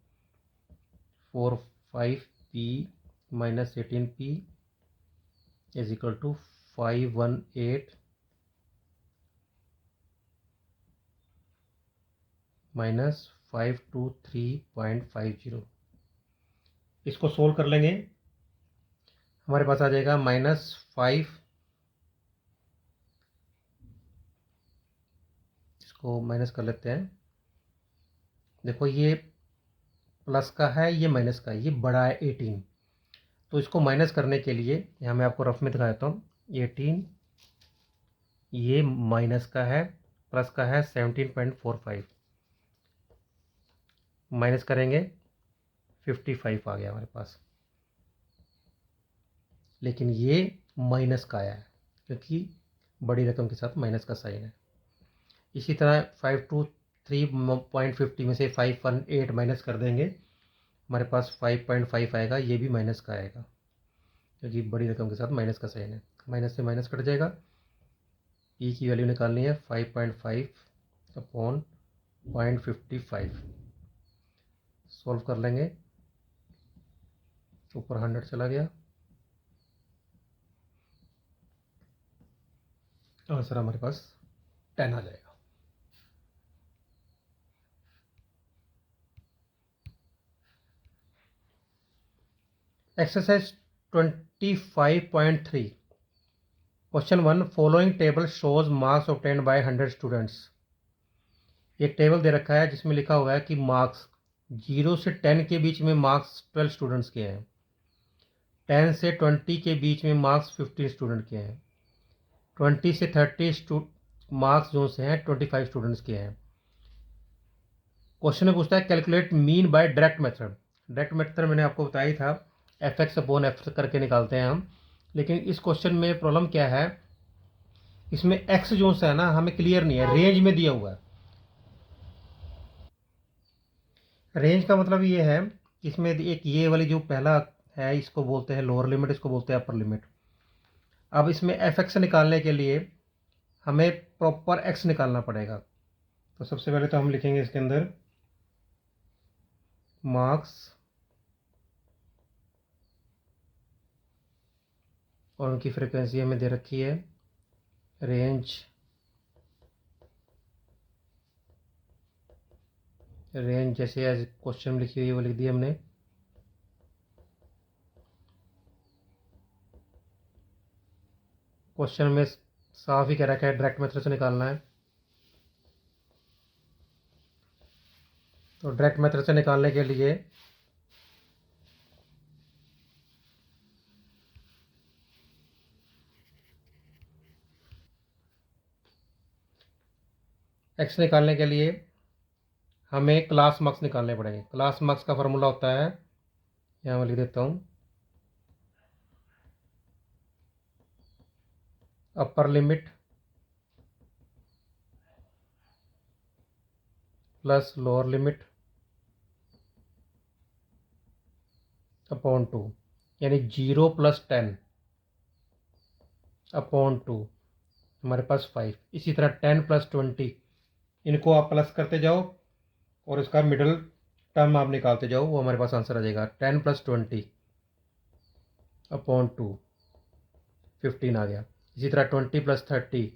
45p minus 18p is equal to 518 minus 523.50। इसको सोल्व कर लेंगे, हमारे पास आ जाएगा -5, इसको माइनस कर लेते हैं। देखो ये प्लस का है, ये माइनस का है, ये बड़ा है 18, तो इसको माइनस करने के लिए यहाँ मैं आपको रफ में दिखा देता हूँ। 18 ये माइनस का है, प्लस का है 17.45, माइनस करेंगे 55 आ गया हमारे पास, लेकिन ये माइनस का आया है क्योंकि बड़ी रकम के साथ माइनस का साइन है। इसी तरह 523.50 में से 518 माइनस कर देंगे, हमारे पास 5.5 आएगा, ये भी माइनस का आएगा क्योंकि बड़ी रकम के साथ माइनस का साइन है, माइनस से माइनस कट जाएगा। पी की वैल्यू निकालनी है 5.5 अपॉन 0.55, सॉल्व कर लेंगे, ऊपर 100 चला गया, आंसर हमारे पास 10 आ जाएगा। Exercise 25.3, question 1, following table shows marks obtained by 100 students. एक टेबल दे रखा है जिसमें लिखा हुआ है कि मार्क्स 0 से 10 के बीच में मार्क्स 12 स्टूडेंट्स के हैं, 10 से 20 के बीच में मार्क्स 15 स्टूडेंट के हैं, 20 से 30 मार्क्स जो से हैं 25 स्टूडेंट्स के हैं। क्वेश्चन में पूछता है calculate mean by direct method. Direct method मैंने आपको बताया ही था, एफ एक्स अपॉन एफ करके निकालते हैं हम। लेकिन इस क्वेश्चन में प्रॉब्लम क्या है, इसमें एक्स जो है ना हमें क्लियर नहीं है, रेंज में दिया हुआ है। रेंज का मतलब ये है, इसमें एक ये वाली जो पहला है इसको बोलते हैं लोअर लिमिट, इसको बोलते हैं अपर लिमिट। अब इसमें एफ एक्स निकालने के लिए हमें प्रॉपर एक्स निकालना पड़ेगा। तो सबसे पहले तो हम लिखेंगे इसके अंदर मार्क्स और उनकी फ्रीक्वेंसी हमें दे रखी है, रेंज जैसे एज क्वेश्चन में लिखी हुई है वो लिख दी हमने। क्वेश्चन में साफ ही कह रखा है डायरेक्ट मेथड से निकालना है। तो डायरेक्ट मेथड से निकालने के लिए एक्स निकालने के लिए हमें क्लास मार्क्स निकालने पड़ेंगे। क्लास मार्क्स का फॉर्मूला होता है, यहाँ मैं लिख देता हूँ, upper limit plus lower limit upon 2, यानी 0 + 10 अपॉन 2 हमारे पास 5। इसी तरह 10 + 20 इनको आप प्लस करते जाओ और इसका मिडल टर्म आप निकालते जाओ, वो हमारे पास आंसर आ जाएगा। 10 + 20 अपॉन 2 15 आ गया। इसी तरह 20 + 30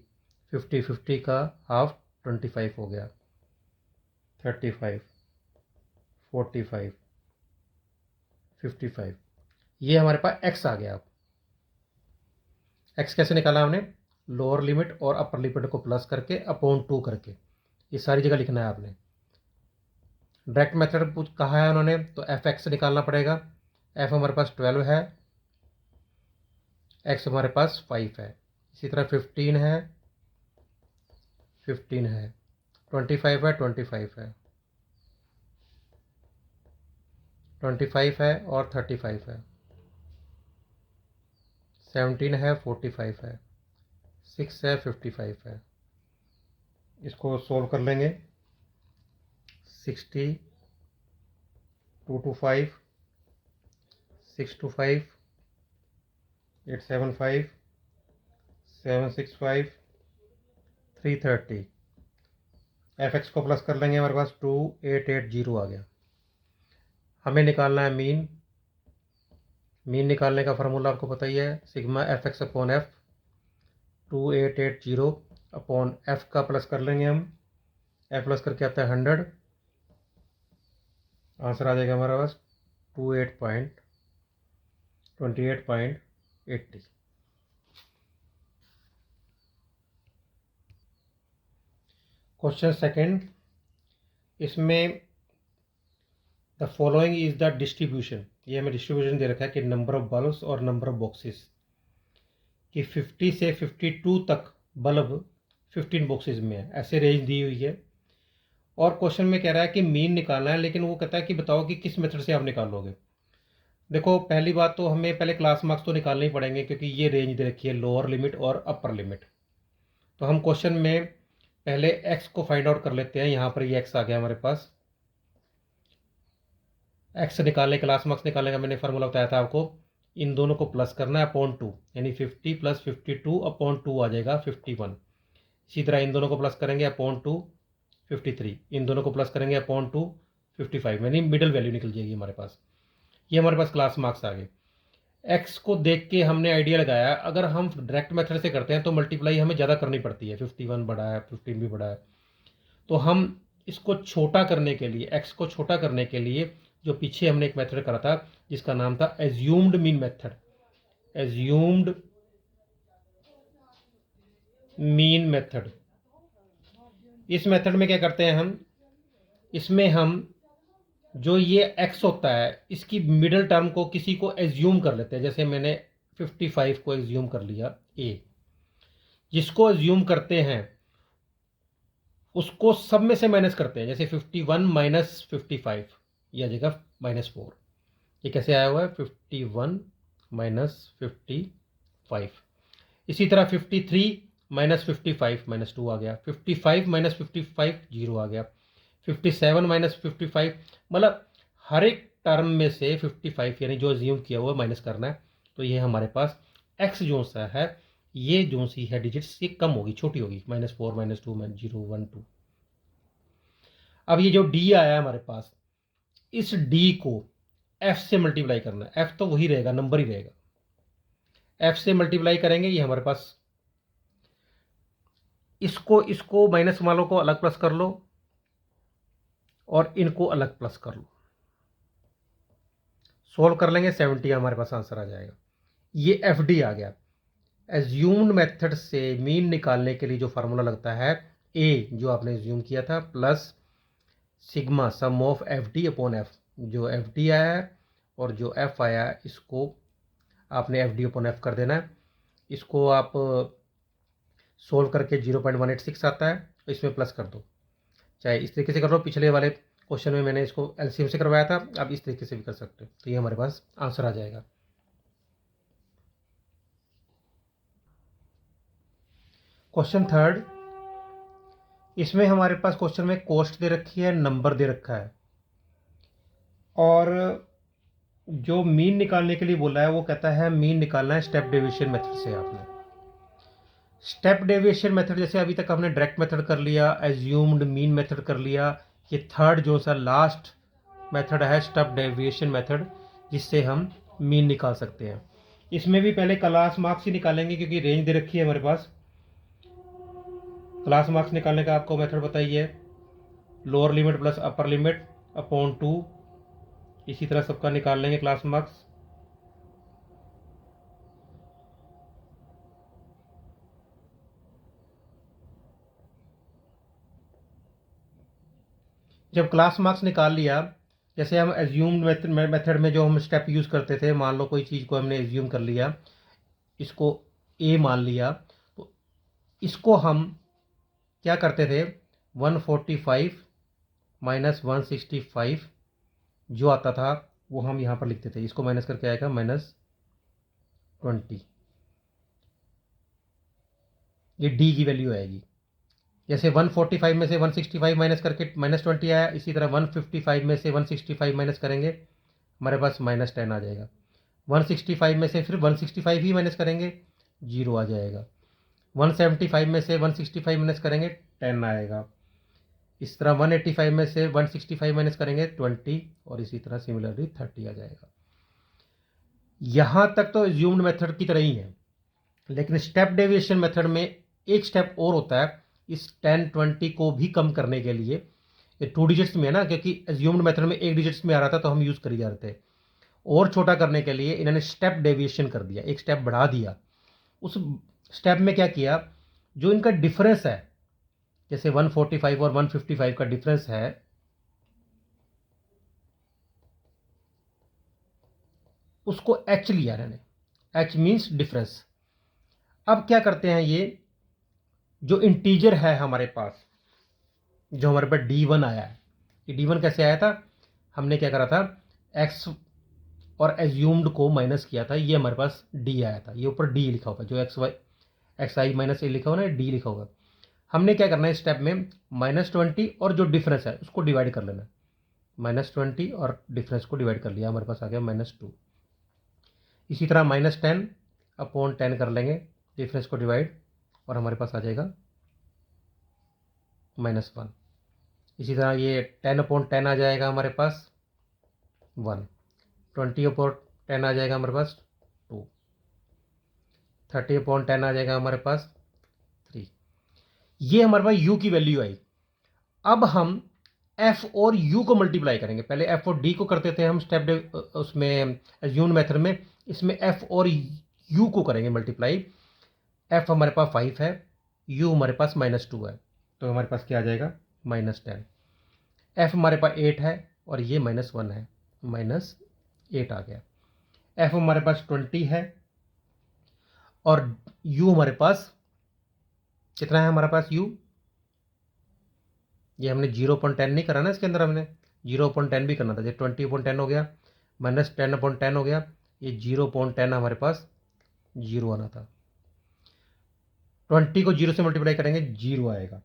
50, 50 का हाफ 25 हो गया, 35 45 55। ये हमारे पास एक्स आ गया। अब एक्स कैसे निकाला हमने, लोअर लिमिट और अपर लिमिट को प्लस करके अपॉन 2 करके, ये सारी जगह लिखना है आपने। डायरेक्ट मेथड पूछ कहा है उन्होंने, तो एफ एक्स निकालना पड़ेगा। एफ हमारे पास 12 है, एक्स हमारे पास 5 है। इसी तरह 15 है, 15 है, 25 है, 25 है, 25 है और 35 है, 17 है, 45 है, 6 है, 55 है। इसको सोल्व कर लेंगे। 60 2 to 5 6 to 5 8 7 5 7 6 5 330। एफ एक्स को प्लस कर लेंगे, हमारे पास 2880 आ गया। हमें निकालना है मीन। मीन निकालने का फार्मूला आपको पता ही है, sigma F x upon F. 2880 upon F का प्लस कर लेंगे हम, एफ प्लस करके आता है 100, आंसर आ जाएगा हमारा पास 28.80। क्वेश्चन सेकंड, इसमें the following is the distribution. ये हमें डिस्ट्रीब्यूशन दे रखा है कि नंबर ऑफ बल्ब्स और नंबर ऑफ बॉक्सेस, कि 50 से 52 तक बल्ब 15 बॉक्सेस में है, ऐसे रेंज दी हुई है। और क्वेश्चन में कह रहा है कि मीन निकालना है, लेकिन वो कहता है कि बताओ कि किस मेथड से आप निकालोगे। देखो पहली बात तो हमें पहले क्लास मार्क्स तो निकालने ही पड़ेंगे, क्योंकि ये रेंज दे रखी है लोअर लिमिट और अपर लिमिट। तो हम क्वेश्चन में पहले एक्स को फाइंड आउट कर लेते हैं। यहाँ पर ये एक्स आ गया हमारे पास। एक्स निकालने, क्लास मार्क्स निकालने का मैंने फार्मूला बताया था आपको, इन दोनों को प्लस करना है अपॉन 2, यानी 50 + 52 अपॉन 2 आ जाएगा 51। इसी तरह इन दोनों को प्लस करेंगे अपॉन 2 53, इन दोनों को प्लस करेंगे अपॉन 2 55, यानी मिडिल वैल्यू निकल जाएगी हमारे पास। ये हमारे पास क्लास मार्क्स आ गए। एक्स को देख के हमने आइडिया लगाया, अगर हम डायरेक्ट मेथड से करते हैं तो मल्टीप्लाई हमें ज़्यादा करनी पड़ती है, 51 बड़ा है, 15 भी बड़ा है। तो हम इसको छोटा करने के लिए, एक्स को छोटा करने के लिए, जो पीछे हमने एक मेथड करा था जिसका नाम था assumed mean method, assumed mean method. इस मेथड में क्या करते हैं हम, इसमें हम जो ये x होता है इसकी मिडिल टर्म को किसी को एज्यूम कर लेते हैं, जैसे मैंने 55 को एज्यूम कर लिया a। जिसको एज्यूम करते हैं उसको सब में से माइनस करते हैं, जैसे 51 माइनस 55 ये आ जाएगा -4। ये कैसे आया हुआ है 51 माइनस 55। इसी तरह 53 माइनस 55 -2 आ गया, 55 माइनस 55 0 आ गया, 57 माइनस 55, मतलब हर एक टर्म में से 55 यानी जो एज्यूम किया हुआ माइनस करना है। तो ये हमारे पास x जो सा है ये जो सी है डिजिट्स ये कम होगी, छोटी होगी, -4 -2 -0 1 2। अब ये जो d आया है हमारे पास, इस d को f से मल्टीप्लाई करना है। f तो वही रहेगा, नंबर ही रहेगा। f से मल्टीप्लाई करेंगे, ये हमारे पास इसको माइनस वालों को अलग प्लस कर लो और इनको अलग प्लस कर लो, सोल्व कर लेंगे 70 हमारे पास आंसर आ जाएगा। ये एफ डी आ गया। एज्यूम्ड मेथड से मीन निकालने के लिए जो फार्मूला लगता है ए जो आपने एज्यूम किया था plus sigma sum of F D upon F. जो एफ डी आया है और जो एफ आया है इसको आपने एफ डी अपॉन एफ कर देना है। इसको आप सोल्व करके 0.186 आता है, तो इसमें प्लस कर दो, चाहे इस तरीके से कर लो। पिछले वाले क्वेश्चन में मैंने इसको एलसीएम से करवाया था, आप इस तरीके से भी कर सकते हो। तो ये हमारे पास आंसर आ जाएगा। क्वेश्चन थर्ड, इसमें हमारे पास क्वेश्चन में कॉस्ट दे रखी है, नंबर दे रखा है और जो मीन निकालने के लिए बोला है वो कहता है मीन निकालना है स्टेप डेविएशन मेथड से। आपने स्टेप डेविएशन मेथड जैसे अभी तक हमने डायरेक्ट मेथड कर लिया, एज्यूम्ड मीन मेथड कर लिया, ये थर्ड जो सा लास्ट मेथड है स्टेप डेविएशन मेथड जिससे हम मीन निकाल सकते हैं। इसमें भी पहले क्लास मार्क्स ही निकालेंगे क्योंकि रेंज दे रखी है हमारे पास। क्लास मार्क्स निकालने का आपको मेथड बताइए, lower limit plus upper limit upon 2। इसी तरह सबका निकाल लेंगे क्लास मार्क्स। जब क्लास मार्क्स निकाल लिया, जैसे हम एज्यूम्ड मेथड में जो हम स्टेप यूज़ करते थे, मान लो कोई चीज़ को हमने एज्यूम कर लिया, इसको ए मान लिया, तो इसको हम क्या करते थे 145 माइनस 165 जो आता था वो हम यहाँ पर लिखते थे, इसको माइनस करके आएगा -20। ये डी की वैल्यू आएगी। जैसे 145 में से 165 माइनस करके -20 आया, इसी तरह 155 में से 165 माइनस करेंगे हमारे पास -10 आ जाएगा। 165 में से फिर 165 ही माइनस करेंगे 0 आ जाएगा। 175 में से 165 माइनस करेंगे 10 आएगा। इस तरह 185 में से 165 माइनस करेंगे 20 और इसी तरह सिमिलरली 30 आ जाएगा। यहाँ तक तो एज्यूम्ड मेथड की तरह ही है, लेकिन स्टेप डेविएशन मेथड में एक स्टेप और होता है। इस 10 20 को भी कम करने के लिए, ये 2 डिजिट्स में है ना, क्योंकि एज्यूम्ड मेथड में 1 डिजिट्स में आ रहा था तो हम यूज़ कर ही जा रहे थे, और छोटा करने के लिए इन्होंने स्टेप डेविएशन कर दिया, एक स्टेप बढ़ा दिया। उस स्टेप में क्या किया, जो इनका डिफरेंस है, जैसे 145 और 155 का डिफरेंस है, उसको एच लिया इन्होंने, एच मीन्स डिफरेंस। अब क्या करते हैं, ये जो इंटीजर है हमारे पास, जो हमारे पास D1 आया है, ये D1 कैसे आया था, हमने क्या करा था x और एज्यूम्ड को माइनस किया था, ये हमारे पास D आया था। ये ऊपर D लिखा होगा, जो एक्स आई माइनस ए लिखा होगा ना, D लिखा होगा। हमने क्या करना है स्टेप में -20 और जो डिफरेंस है उसको डिवाइड कर लेना। -20 और डिफरेंस को डिवाइड कर लिया, हमारे पास आ गया -2। इसी तरह -10 अपॉन 10 कर लेंगे, डिफरेंस को डिवाइड, और हमारे पास आ जाएगा -1। इसी तरह ये 10 अपॉन 10 आ जाएगा हमारे पास 1, 20 अपॉन 10 आ जाएगा हमारे पास 2, 30 अपॉन 10 आ जाएगा हमारे पास 3। ये हमारे पास u की वैल्यू आई। अब हम f और u को मल्टीप्लाई करेंगे। पहले f और d को करते थे हम स्टेप उसमें एज्यूम्ड मेथड में, इसमें f और u को करेंगे मल्टीप्लाई। f हमारे पास 5 है, u हमारे पास -2 है, तो हमारे पास क्या आ जाएगा -10। f हमारे पास 8 है, और ये -1 है, -8 आ गया। एफ हमारे पास 20 है और यू हमारे पास कितना है, हमारे पास यू, ये हमने 0.10 नहीं करा ना, इसके अंदर हमने 0.10 भी करना था। जब 20/10 हो गया, -10/10 हो गया, ये 0.10 हमारे पास 0 आना था। 20 को 0 से मल्टीप्लाई करेंगे 0 आएगा।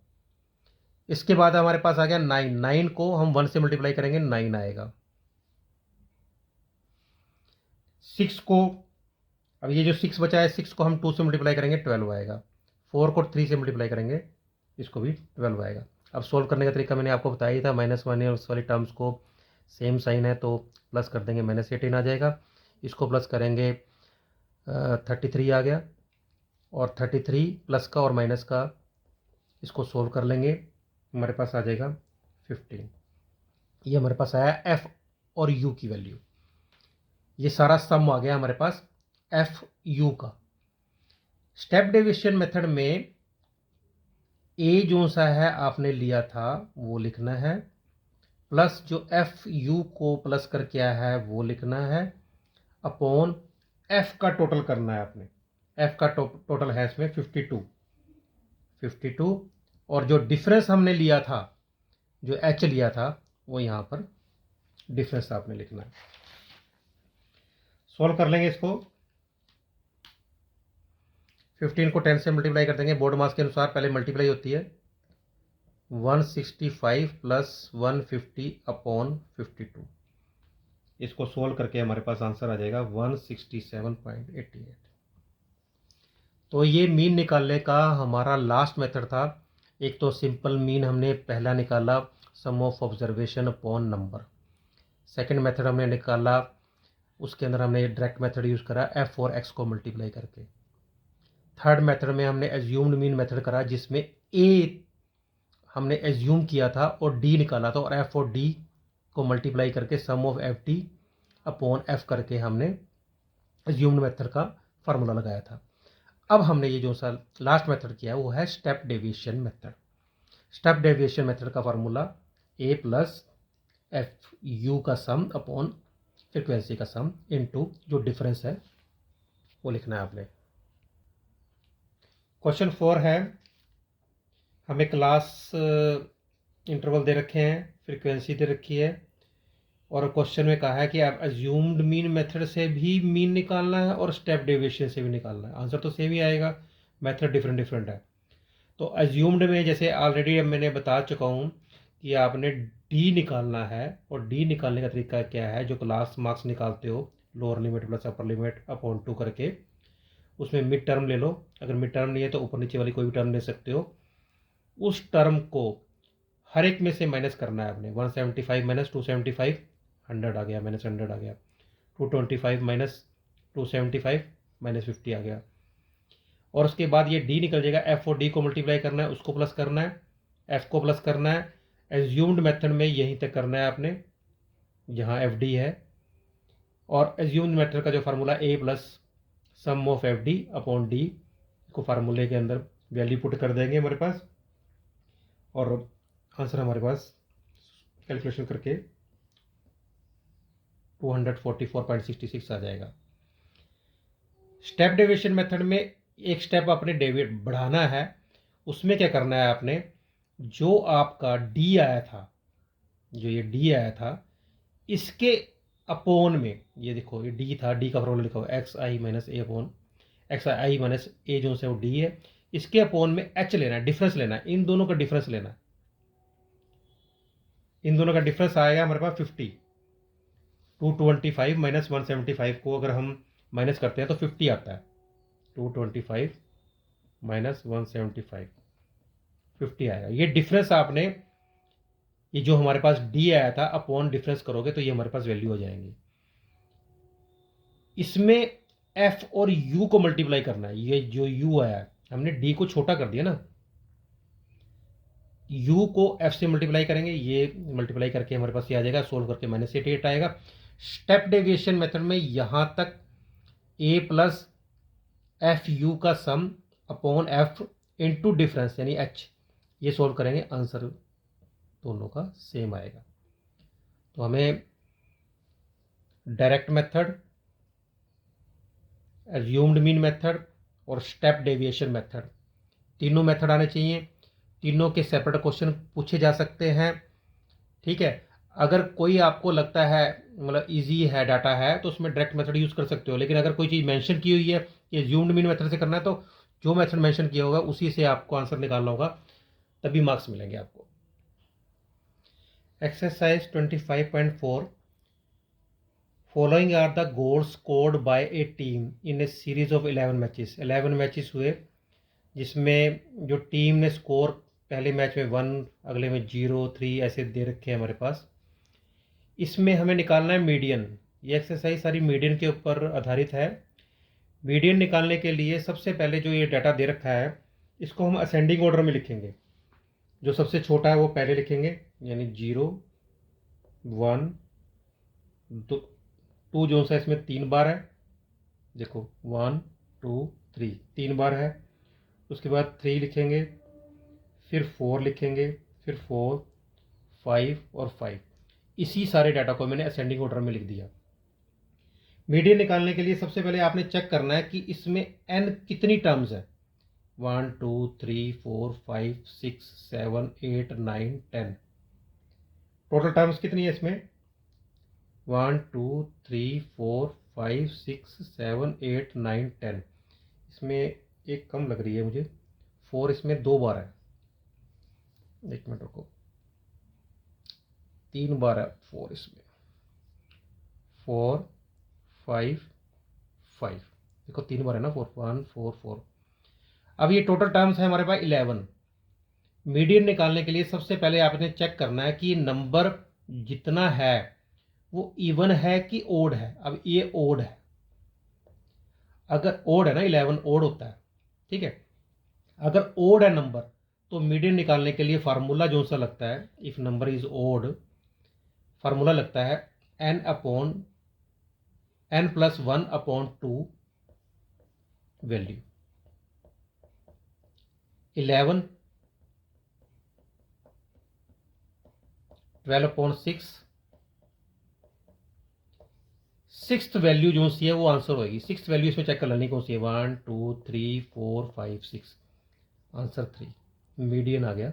इसके बाद हमारे पास आ गया 9 को हम 1 से मल्टीप्लाई करेंगे 9 आएगा। 6 को, अब ये जो 6 बचा है, 6 को हम 2 से मल्टीप्लाई करेंगे 12 आएगा। 4 को 3 से मल्टीप्लाई करेंगे, इसको भी 12 आएगा। अब सोल्व करने का तरीका मैंने आपको बताया ही था, -1 है, उस वाली टर्म्स को सेम साइन है तो प्लस कर देंगे, -18 आ जाएगा। इसको प्लस करेंगे 33 आ गया, और 33 प्लस का और माइनस का इसको सोल्व कर लेंगे, हमारे पास आ जाएगा 15। ये हमारे पास आया एफ और यू की वैल्यू। ये सारा सम आ गया हमारे पास एफ यू का। स्टेप डेविएशन मेथड में ए जो सा है आपने लिया था वो लिखना है, प्लस जो एफ यू को प्लस करके आया है वो लिखना है, अपॉन एफ का टोटल करना है आपने। एफ का टोटल है इसमें 52, और जो डिफरेंस हमने लिया था, जो एच लिया था, वो यहाँ पर डिफरेंस आपने लिखना है। सॉल्व कर लेंगे इसको। 15 को 10 से मल्टीप्लाई कर देंगे, बोर्ड मास के अनुसार पहले मल्टीप्लाई होती है। 165 प्लस 150/52। इसको सोल्व करके हमारे पास आंसर आ जाएगा 167.88। तो ये मीन निकालने का हमारा लास्ट मेथड था। एक तो सिंपल मीन हमने पहला निकाला, sum of observation upon number. Second method हमने निकाला, उसके अंदर हमने डायरेक्ट मेथड यूज़ करा, एफ और एक्स को मल्टीप्लाई करके। थर्ड मेथड में हमने एज्यूम्ड मीन मेथड करा, जिसमें ए हमने एज्यूम किया था और डी निकाला था, और एफ और डी को मल्टीप्लाई करके sum of F D upon F करके हमने एज्यूम्ड मेथड का फार्मूला लगाया था। अब हमने ये जो सा लास्ट मेथड किया वो है step deviation method. Step deviation method का formula A plus F you का सम अपॉन फ्रिक्वेंसी का सम इनटू जो डिफरेंस है वो लिखना है आपने। क्वेश्चन 4 है, हमें क्लास इंटरवल दे रखे हैं, फ्रीक्वेंसी दे रखी है, और क्वेश्चन में कहा है कि आप अज्यूम्ड मीन मेथड से भी मीन निकालना है और स्टेप डेविएशन से भी निकालना है। आंसर तो सेम ही आएगा, मेथड डिफरेंट डिफरेंट है। तो अज्यूम्ड में जैसे ऑलरेडी मैंने बता चुका हूँ कि आपने डी निकालना है, और डी निकालने का तरीका क्या है, जो क्लास मार्क्स निकालते हो, lower limit plus upper limit upon 2 करके, उसमें मिड टर्म ले लो। अगर मिड टर्म नहीं है तो ऊपर नीचे वाली कोई भी टर्म ले सकते हो। उस टर्म को हर एक में से माइनस करना है आपने। 175 माइनस 275, 100 आ गया, -100 आ गया। 225 माइनस 275, -50 आ गया। और उसके बाद ये डी निकल जाएगा, एफ और डी को मल्टीप्लाई करना है, उसको प्लस करना है, एफ को प्लस करना है। एज्यूम्ड मेथड में यहीं तक करना है आपने जहाँ एफ डी है, और एज्यूम्ड मेथड का जो formula A plus sum of F D upon D को फार्मूले के अंदर वैल्यू पुट कर देंगे हमारे पास, और आंसर हमारे पास कैलकुलेशन करके 244.66 आ जाएगा। स्टेप डेविएशन मेथड में एक स्टेप आपने डेविएट बढ़ाना है। उसमें क्या करना है आपने, जो आपका डी आया था, जो ये डी आया था, इसके अपोन में, ये देखो ये डी था, डी का फॉर्मूला लिखा हुआ एक्स आई माइनस ए अपॉन एक्स आई माइनस ए, जो से वो डी है, इसके अपोन में एच लेना है, डिफरेंस लेना है, इन दोनों का डिफरेंस लेना है। इन दोनों का डिफरेंस आएगा हमारे पास 50। 225 माइनस 175 को अगर हम माइनस करते हैं तो 50 आता है। 225 माइनस 175, 50 आएगा। ये डिफरेंस आपने, ये जो हमारे पास डी आया था, अपॉन डिफरेंस करोगे तो ये हमारे पास वैल्यू हो जाएंगी। इसमें एफ और यू को मल्टीप्लाई करना है। ये जो यू आया है, हमने डी को छोटा कर दिया ना, यू को एफ से मल्टीप्लाई करेंगे, ये मल्टीप्लाई करके हमारे पास ये आ जाएगा, सोल्व करके -88 आएगा। स्टेप डेविएशन मेथड में यहां तक ए प्लस एफ यू का सम अपॉन एफ इनटू डिफरेंस यानी एच, ये सोल्व करेंगे, आंसर दोनों का सेम आएगा। तो हमें direct method, assumed mean method और स्टेप डेविएशन मेथड, तीनों मेथड आने चाहिए। तीनों के सेपरेट क्वेश्चन पूछे जा सकते हैं। ठीक है, अगर कोई आपको लगता है मतलब इजी है, डाटा है, तो उसमें डायरेक्ट मेथड यूज़ कर सकते हो। लेकिन अगर कोई चीज़ मेंशन की हुई है कि एज्यूम्ड मीन मेथड से करना है, तो जो मेथड मेंशन किया होगा उसी से आपको आंसर निकालना होगा, तभी मार्क्स मिलेंगे आपको। Exercise 25.4, following are the goals scored by a team in a series of 11 matches. 11 matches हुए, जिसमें जो टीम ने स्कोर पहले मैच में 1, अगले में 0, 3 ऐसे दे रखे हैं हमारे पास। इसमें हमें निकालना है मीडियन। ये एक्सरसाइज सारी मीडियन के ऊपर आधारित है। मीडियन निकालने के लिए सबसे पहले जो ये डाटा दे रखा है, इसको हम असेंडिंग ऑर्डर में लिखेंगे। जो सबसे छोटा है वो पहले लिखेंगे, यानी 0, 1, 2 जो सा इसमें 3 बार है, देखो 1, 2, 3 3 बार है। उसके बाद 3 लिखेंगे, फिर 4 लिखेंगे, फिर 4, 5 और 5। इसी सारे डाटा को मैंने असेंडिंग ऑर्डर में लिख दिया। मीडियन निकालने के लिए सबसे पहले आपने चेक करना है कि इसमें n कितनी टर्म्स है। 1, 2, 3, 4, 5, 6, 7, 8, 9, 10। टोटल टर्म्स कितनी है इसमें? 1, 2, 3, 4, 5, 6, 7, 8, 9, 10। इसमें एक कम लग रही है मुझे, 4 इसमें 2 बार है। एक मिनट रुको, 3 बार है 4 इसमें, 4, 5, 5। देखो 3 बार है ना, 4, 1, 4, 4। अब ये टोटल टर्म्स है हमारे पास 11। मीडियन निकालने के लिए सबसे पहले आपने चेक करना है कि नंबर जितना है वो इवन है कि ओड है। अब ये ओड है, अगर ओड है ना, 11 ओड होता है, ठीक है। अगर ओड है नंबर, तो मीडियन निकालने के लिए फार्मूला जो सा लगता है, if number is odd, formula लगता है n+1/2 वैल्यू। 11 12/6, सिक्स वैल्यू जो सी है वो आंसर होगी। सिक्स वैल्यू इसमें चेक कर लेनी कौन सी है, 1, 2, 3, 4, 5, 6। आंसर 3, मीडियन आ गया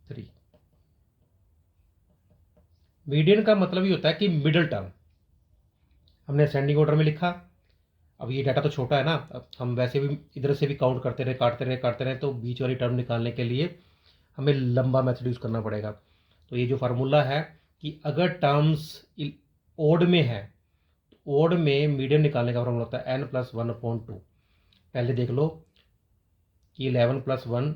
3। मीडियन का मतलब ये होता है कि मिडिल टर्म। हमने असेंडिंग ऑर्डर में लिखा। अब ये डाटा तो छोटा है ना, अब हम वैसे भी इधर से भी काउंट करते रहे, काटते रहे, तो बीच वाली टर्म निकालने के लिए हमें लंबा मेथड यूज़ करना पड़ेगा। तो ये जो फार्मूला है कि अगर टर्म्स ओड में है, ओड में मीडियन निकालने का फार्मूला होता है n+1/2। पहले देख लो कि 11 + 1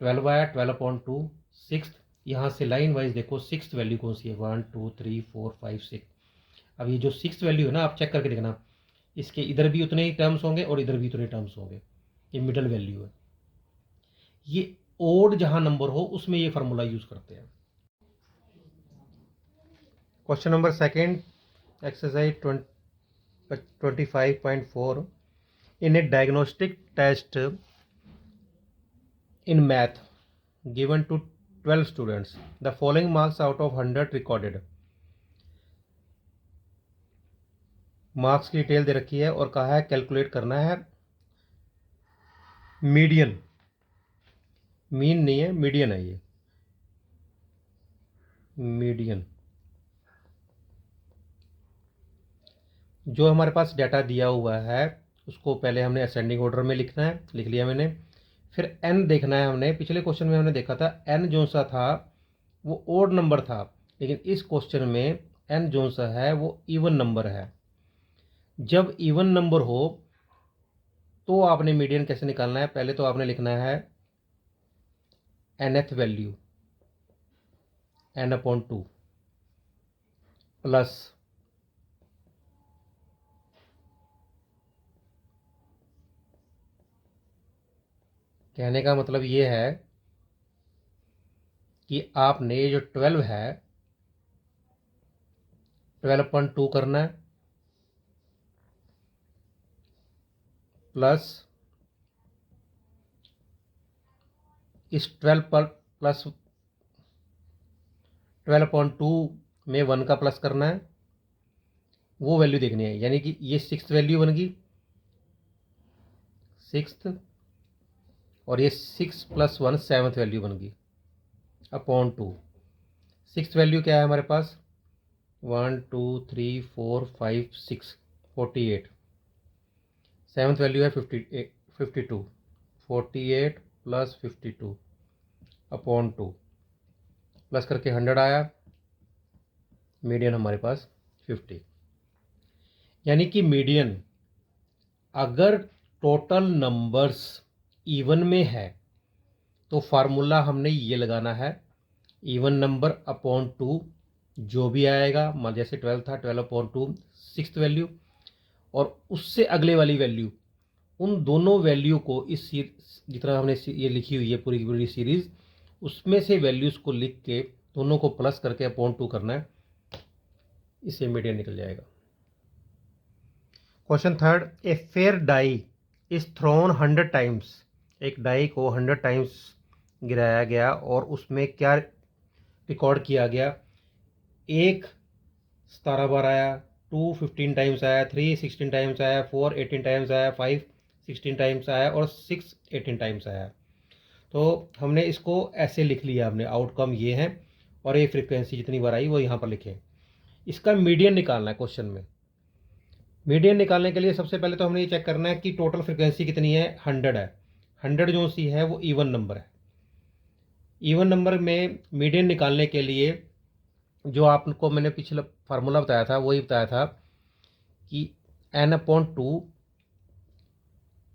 12 आया, 12/2 सिक्स। यहाँ से लाइन वाइज देखो सिक्स वैल्यू कौन सी है, 1, 2, 3, 4, 5, 6। अब ये जो सिक्स वैल्यू है ना, आप चेक करके देखना, इसके इधर भी उतने ही टर्म्स होंगे और इधर भी उतने टर्म्स होंगे। ये मिडल वैल्यू है। ये ओड जहाँ नंबर हो उसमें ये फार्मूला यूज़ करते हैं। Question number second, exercise 25.4, in a diagnostic test in math given to 12 students, the following marks out of 100 recorded। Marks की डिटेल दे रखी है और कहा है कैलकुलेट करना है मीडियन। मीन नहीं है, मीडियन है ये, मीडियन। जो हमारे पास डाटा दिया हुआ है उसको पहले हमने असेंडिंग ऑर्डर में लिखना है, लिख लिया मैंने। फिर n देखना है हमने। पिछले क्वेश्चन में हमने देखा था n जो सा था वो ओड नंबर था, लेकिन इस क्वेश्चन में n जो सा है वो इवन नंबर है। जब इवन नंबर हो तो आपने मीडियन कैसे निकालना है, पहले तो आपने लिखना है nth वैल्यू n/2 प्लस कहने का मतलब ये है कि आपने जो 12 है 12/2 करना है, प्लस इस 12 पर प्लस 12/2 में 1 का प्लस करना है, वो वैल्यू देखनी है। यानी कि ये 6th वैल्यू बन गई 6th, और ये 6 + 1 7th वैल्यू बन गई अपॉन 2। 6th वैल्यू क्या है हमारे पास 1 2 3 4 5 6 48। 7th वैल्यू है 52 48 + 52 अपॉन 2, प्लस करके 100 आया, मीडियन हमारे पास 50। यानी कि मीडियन अगर टोटल नंबर्स इवन में है तो फार्मूला हमने ये लगाना है, इवन नंबर अपॉन 2 जो भी आएगा, जैसे 12 था 12/2 6th वैल्यू, और उससे अगले वाली वैल्यू, उन दोनों वैल्यू को इस जितना हमने ये लिखी हुई है पूरी की पूरी सीरीज, उसमें से वैल्यूज़ को लिख के दोनों को प्लस करके अपॉन 2 करना है, इससे मीडियन निकल जाएगा। Question third, a fair die is thrown 100 times. एक डाई को 100 टाइम्स गिराया गया और उसमें क्या रिकॉर्ड किया गया, 1 17 बार आया, 2 15 टाइम्स आया, 3 16 टाइम्स आया, 4 18 टाइम्स आया, 5 16 टाइम्स आया और 6 18 टाइम्स आया। तो हमने इसको ऐसे लिख लिया, हमने आउटकम ये है और ये फ्रीक्वेंसी जितनी बार आई वो यहाँ पर लिखे। इसका मीडियन निकालना है क्वेश्चन में। मीडियन निकालने के लिए सबसे पहले तो हमने ये चेक करना है कि टोटल फ्रीक्वेंसी कितनी है, 100 है। 100 जो सी है वो इवन नंबर है। इवन नंबर में मीडियन निकालने के लिए जो आपको मैंने पिछला फार्मूला बताया था वही बताया था कि n/2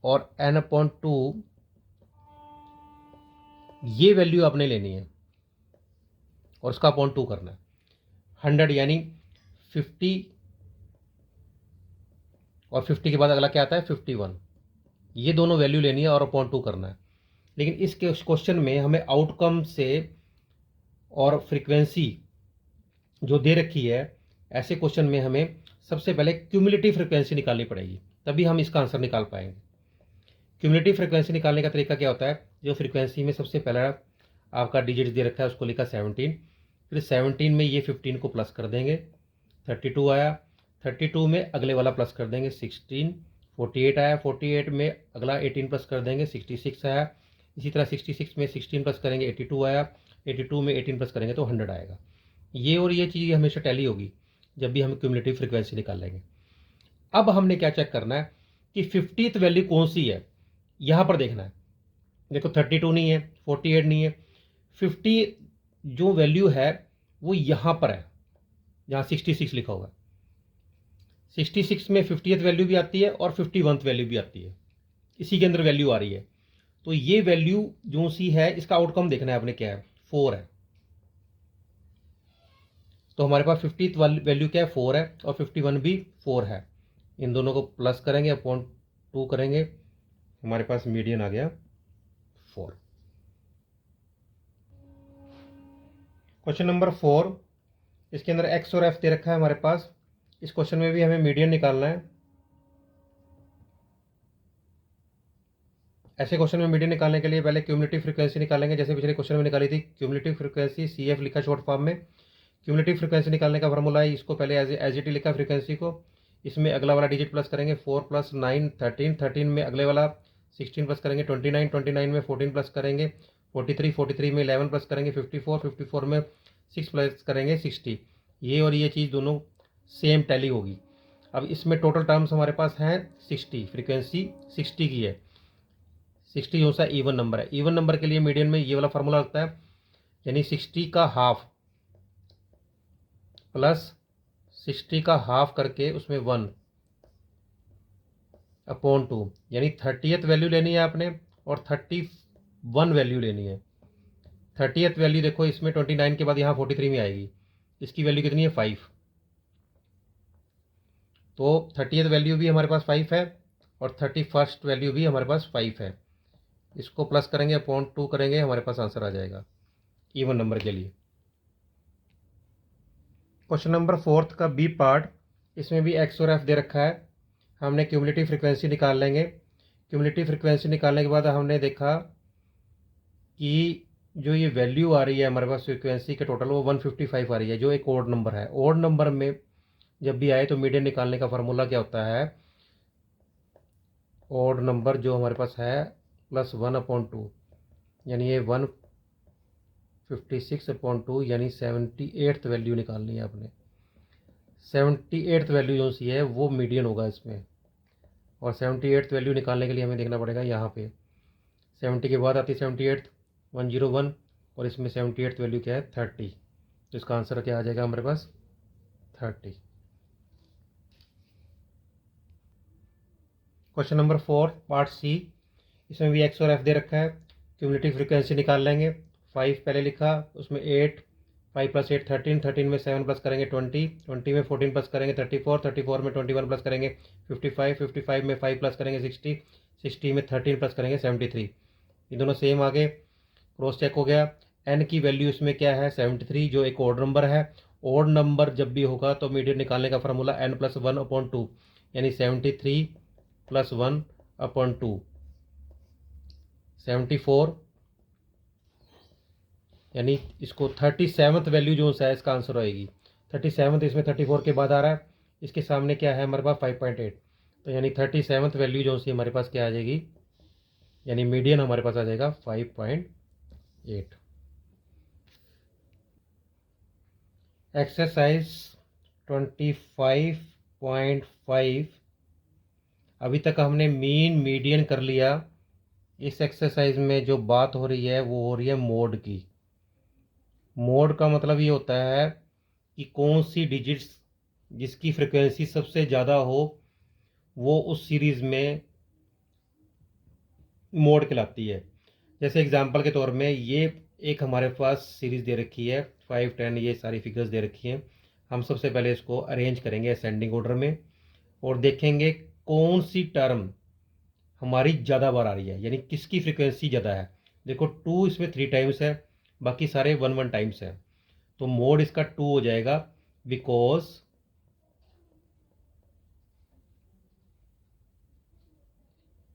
और n/2 ये वैल्यू आपने लेनी है और उसका अपॉन 2 करना है। 100 यानी 50 और 50 के बाद अगला क्या आता है 51, ये दोनों वैल्यू लेनी है और अपॉन 2 करना है। लेकिन इस क्वेश्चन में हमें आउटकम से और फ्रीक्वेंसी जो दे रखी है, ऐसे क्वेश्चन में हमें सबसे पहले क्यूमुलेटिव फ्रीक्वेंसी निकालनी पड़ेगी, तभी हम इसका आंसर निकाल पाएंगे। क्यूमुलेटिव फ्रीक्वेंसी निकालने का तरीका क्या होता है, जो फ्रीक्वेंसी में सबसे पहला आपका डिजिट दे रखा है उसको लिखा 17, फिर 17 में ये 15 को प्लस कर देंगे, 32 आया, 32 में अगले वाला प्लस कर देंगे 16, 48 आया, 48 में अगला 18 प्लस कर देंगे 66 आया, इसी तरह 66 में 16 प्लस करेंगे 82 आया, 82 में 18 प्लस करेंगे तो 100 आएगा। ये और ये चीज़ हमेशा टैली होगी जब भी हम क्यूमुलेटिव फ्रीक्वेंसी निकाल लेंगे। अब हमने क्या चेक करना है कि 50th वैल्यू कौन सी है, यहाँ पर देखना है। देखो 32 नहीं है, 48 नहीं है, 50 जो वैल्यू है वो यहाँ पर है जहाँ 66 लिखा होगा। 66 में 50th वैल्यू भी आती है और 51th वैल्यू भी आती है, इसी के अंदर वैल्यू आ रही है। तो ये वैल्यू जो सी है इसका आउटकम देखना है आपने, क्या है 4 है। तो हमारे पास 50th वैल्यू क्या है 4 है और 51 भी 4 है। इन दोनों को प्लस करेंगे अपॉन 2 करेंगे, हमारे पास मीडियन आ गया 4। क्वेश्चन नंबर 4, इसके अंदर एक्स और एफ दे रखा है हमारे पास। इस क्वेश्चन में भी हमें मीडियन निकालना है। ऐसे क्वेश्चन में मीडियन निकालने के लिए पहले क्यूमुलेटिव फ्रीक्वेंसी निकालेंगे, जैसे पिछले क्वेश्चन में निकाली थी। क्यूमुलेटिव फ्रीक्वेंसी CF लिखा शॉर्ट फॉर्म में। क्यूमुलेटिव फ्रीक्वेंसी निकालने का फार्मूला है, इसको पहले एज इट लिखा फ्रीक्वेंसी को, इसमें अगला वाला डिजिट प्लस करेंगे 4 + 9 13, 13 में अगले वाला 16 प्लस करेंगे 29, 29 में 14 प्लस करेंगे 43, 43 में 11 प्लस करेंगे 54, 54 में 6 प्लस करेंगे 60। ये और ये चीज़ दोनों सेम टैली होगी। अब इसमें टोटल टर्म्स हमारे पास हैं 60, फ्रीक्वेंसी 60 की है। 60 जो सा इवन नंबर है, इवन नंबर के लिए मीडियन में ये वाला फार्मूला लगता है, यानी 60 का हाफ प्लस 60 का हाफ करके उसमें 1 अपॉन 2, यानी 30th वैल्यू लेनी है आपने और 31 वैल्यू लेनी है। 30th वैल्यू देखो इसमें 29 के बाद यहाँ 43 में आएगी, इसकी वैल्यू कितनी है 5। तो 30th वैल्यू भी हमारे पास 5 है और 31st वैल्यू भी हमारे पास 5 है। इसको प्लस करेंगे अपॉन 2 करेंगे, हमारे पास आंसर आ जाएगा इवन नंबर के लिए। क्वेश्चन नंबर 4 का बी पार्ट, इसमें भी एक्स और एफ दे रखा है। हमने क्यूमुलेटिव फ्रीक्वेंसी निकाल लेंगे। क्यूमुलेटिव फ्रीक्वेंसी निकालने के बाद हमने देखा कि जो ये वैल्यू आ रही है हमारे पास फ्रिक्वेंसी के टोटल वो 155 आ रही है, जो एक ओड नंबर है। ओड नंबर में जब भी आए तो मीडियन निकालने का फार्मूला क्या होता है, ओड नंबर जो हमारे पास है +1/2, यानी ये 156/2, यानी 78th वैल्यू निकालनी है आपने। 78th वैल्यू जो सी है वो मीडियन होगा इसमें, और 78th वैल्यू निकालने के लिए हमें देखना पड़ेगा यहाँ पे 70 के बाद आती है 78th 101, और इसमें 78th वैल्यू क्या है 30, तो इसका आंसर क्या आ जाएगा हमारे पास 30। क्वेश्चन नंबर 4 पार्ट सी, इसमें भी एक्स और एफ दे रखा है। क्यूमुलेटिव फ्रीक्वेंसी निकाल लेंगे। 5 पहले लिखा, उसमें 8, 5 + 8 13, 13 में 7 प्लस करेंगे 20, 20 में 14 प्लस करेंगे 34, 34 में 21 प्लस करेंगे 55, 55 में 5 प्लस करेंगे 60, 60 में 13 प्लस करेंगे 73। ये दोनों सेम आगे क्रॉस चेक हो गया। एन की वैल्यू इसमें क्या है 73, जो एक ओड नंबर है। ओड नंबर जब भी होगा तो मीडियन निकालने का फार्मूला n+1/2, यानी 73 + 1/2 74, यानी इसको 37th वैल्यू जो है इसका आंसर आएगी 37th। इसमें 34 के बाद आ रहा है, इसके सामने क्या है हमारे पास 5.8, तो यानी 37th वैल्यू जो सी हमारे पास क्या आ जाएगी, यानी मीडियन हमारे पास आ जाएगा 5.8। एक्सरसाइज 25.5, अभी तक हमने मीन मीडियन कर लिया। इस एक्सरसाइज में जो बात हो रही है वो हो रही है मोड की। मोड का मतलब ये होता है कि कौन सी डिजिट्स जिसकी फ्रिक्वेंसी सबसे ज़्यादा हो वो उस सीरीज़ में मोड कहलाती है। जैसे एग्जांपल के तौर में ये एक हमारे पास सीरीज़ दे रखी है 5, 10, ये सारी फिगर्स दे रखी हैं। हम सबसे पहले इसको अरेंज करेंगे असेंडिंग ऑर्डर में और देखेंगे कौन सी टर्म हमारी ज़्यादा बार आ रही है, यानी किसकी फ्रिक्वेंसी ज़्यादा है। देखो 2 इसमें 3 टाइम्स है, बाकी सारे 1 टाइम्स है, तो मोड इसका 2 हो जाएगा, because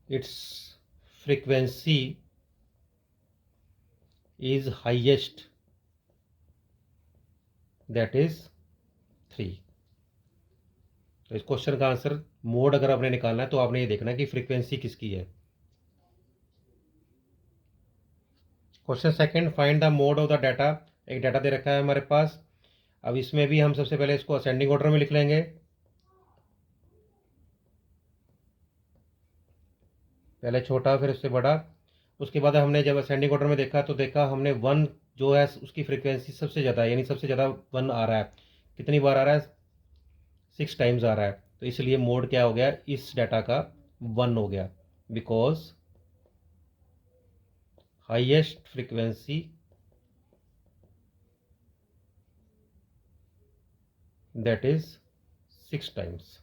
it's frequency is highest, that is 3। तो इस क्वेश्चन का आंसर मोड अगर आपने निकालना है तो आपने ये देखना है कि फ्रीक्वेंसी किसकी है। Question second, find the mode of the data. एक डाटा दे रखा है हमारे पास। अब इसमें भी हम सबसे पहले इसको असेंडिंग ऑर्डर में लिख लेंगे। पहले छोटा फिर उससे बड़ा। उसके बाद हमने जब असेंडिंग ऑर्डर में देखा तो देखा हमने 1 जो है उसकी फ्रीक्वेंसी सबसे ज़्यादा है, यानी सबसे ज़्यादा 1 आ रहा है। कितनी बार आ रहा है 6 टाइम्स आ रहा है, तो इसलिए मोड क्या हो गया इस डाटा का 1 हो गया, because highest frequency that is 6 times.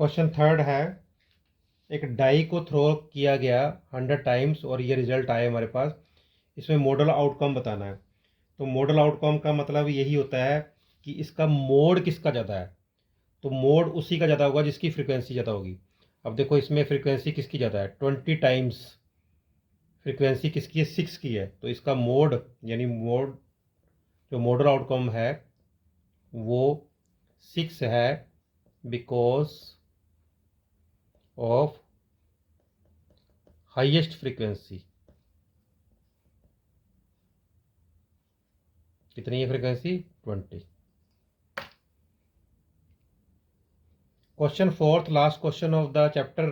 Question third है, एक डाई को थ्रो किया गया 100 टाइम्स और ये रिजल्ट आया हमारे पास, इसमें मॉडल आउटकम बताना है। तो मॉडल आउटकम का मतलब यही होता है कि इसका मोड किसका ज़्यादा है, तो मोड उसी का ज़्यादा होगा जिसकी फ्रीक्वेंसी ज़्यादा होगी। अब देखो इसमें फ्रीक्वेंसी किसकी ज़्यादा है, 20 टाइम्स, फ्रीक्वेंसी किसकी है, 6 की है, तो इसका मोड यानी मोड जो मॉडल आउटकम है वो 6 है, बिकॉज ऑफ हाईएस्ट फ्रीक्वेंसी। कितनी है frequency, 20। Question fourth, last question of the chapter,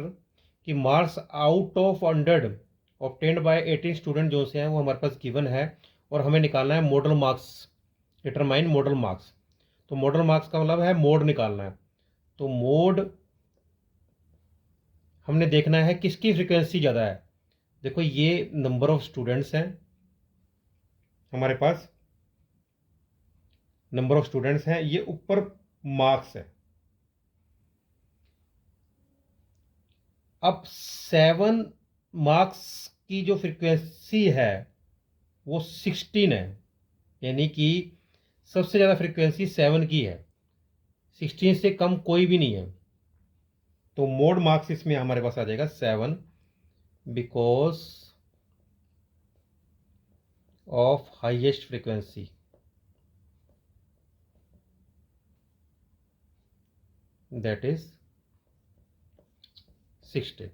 कि marks out of 100 obtained by 18 student जो से हैं वो हमारे पास गिवन है, और हमें निकालना है model marks, determine model marks. तो मॉडल मार्क्स का मतलब है मोड निकालना है। तो मोड हमने देखना है किसकी फ्रीक्वेंसी ज़्यादा है। देखो ये नंबर ऑफ स्टूडेंट्स हैं हमारे पास, नंबर ऑफ स्टूडेंट्स हैं, ये ऊपर मार्क्स है। अब 7 मार्क्स की जो फ्रीक्वेंसी है वो 16 है, यानी कि सबसे ज़्यादा फ्रीक्वेंसी 7 की है, 16 से कम कोई भी नहीं है। तो मोड मार्क्स इसमें हमारे पास आ जाएगा 7, because of highest frequency, that is 16।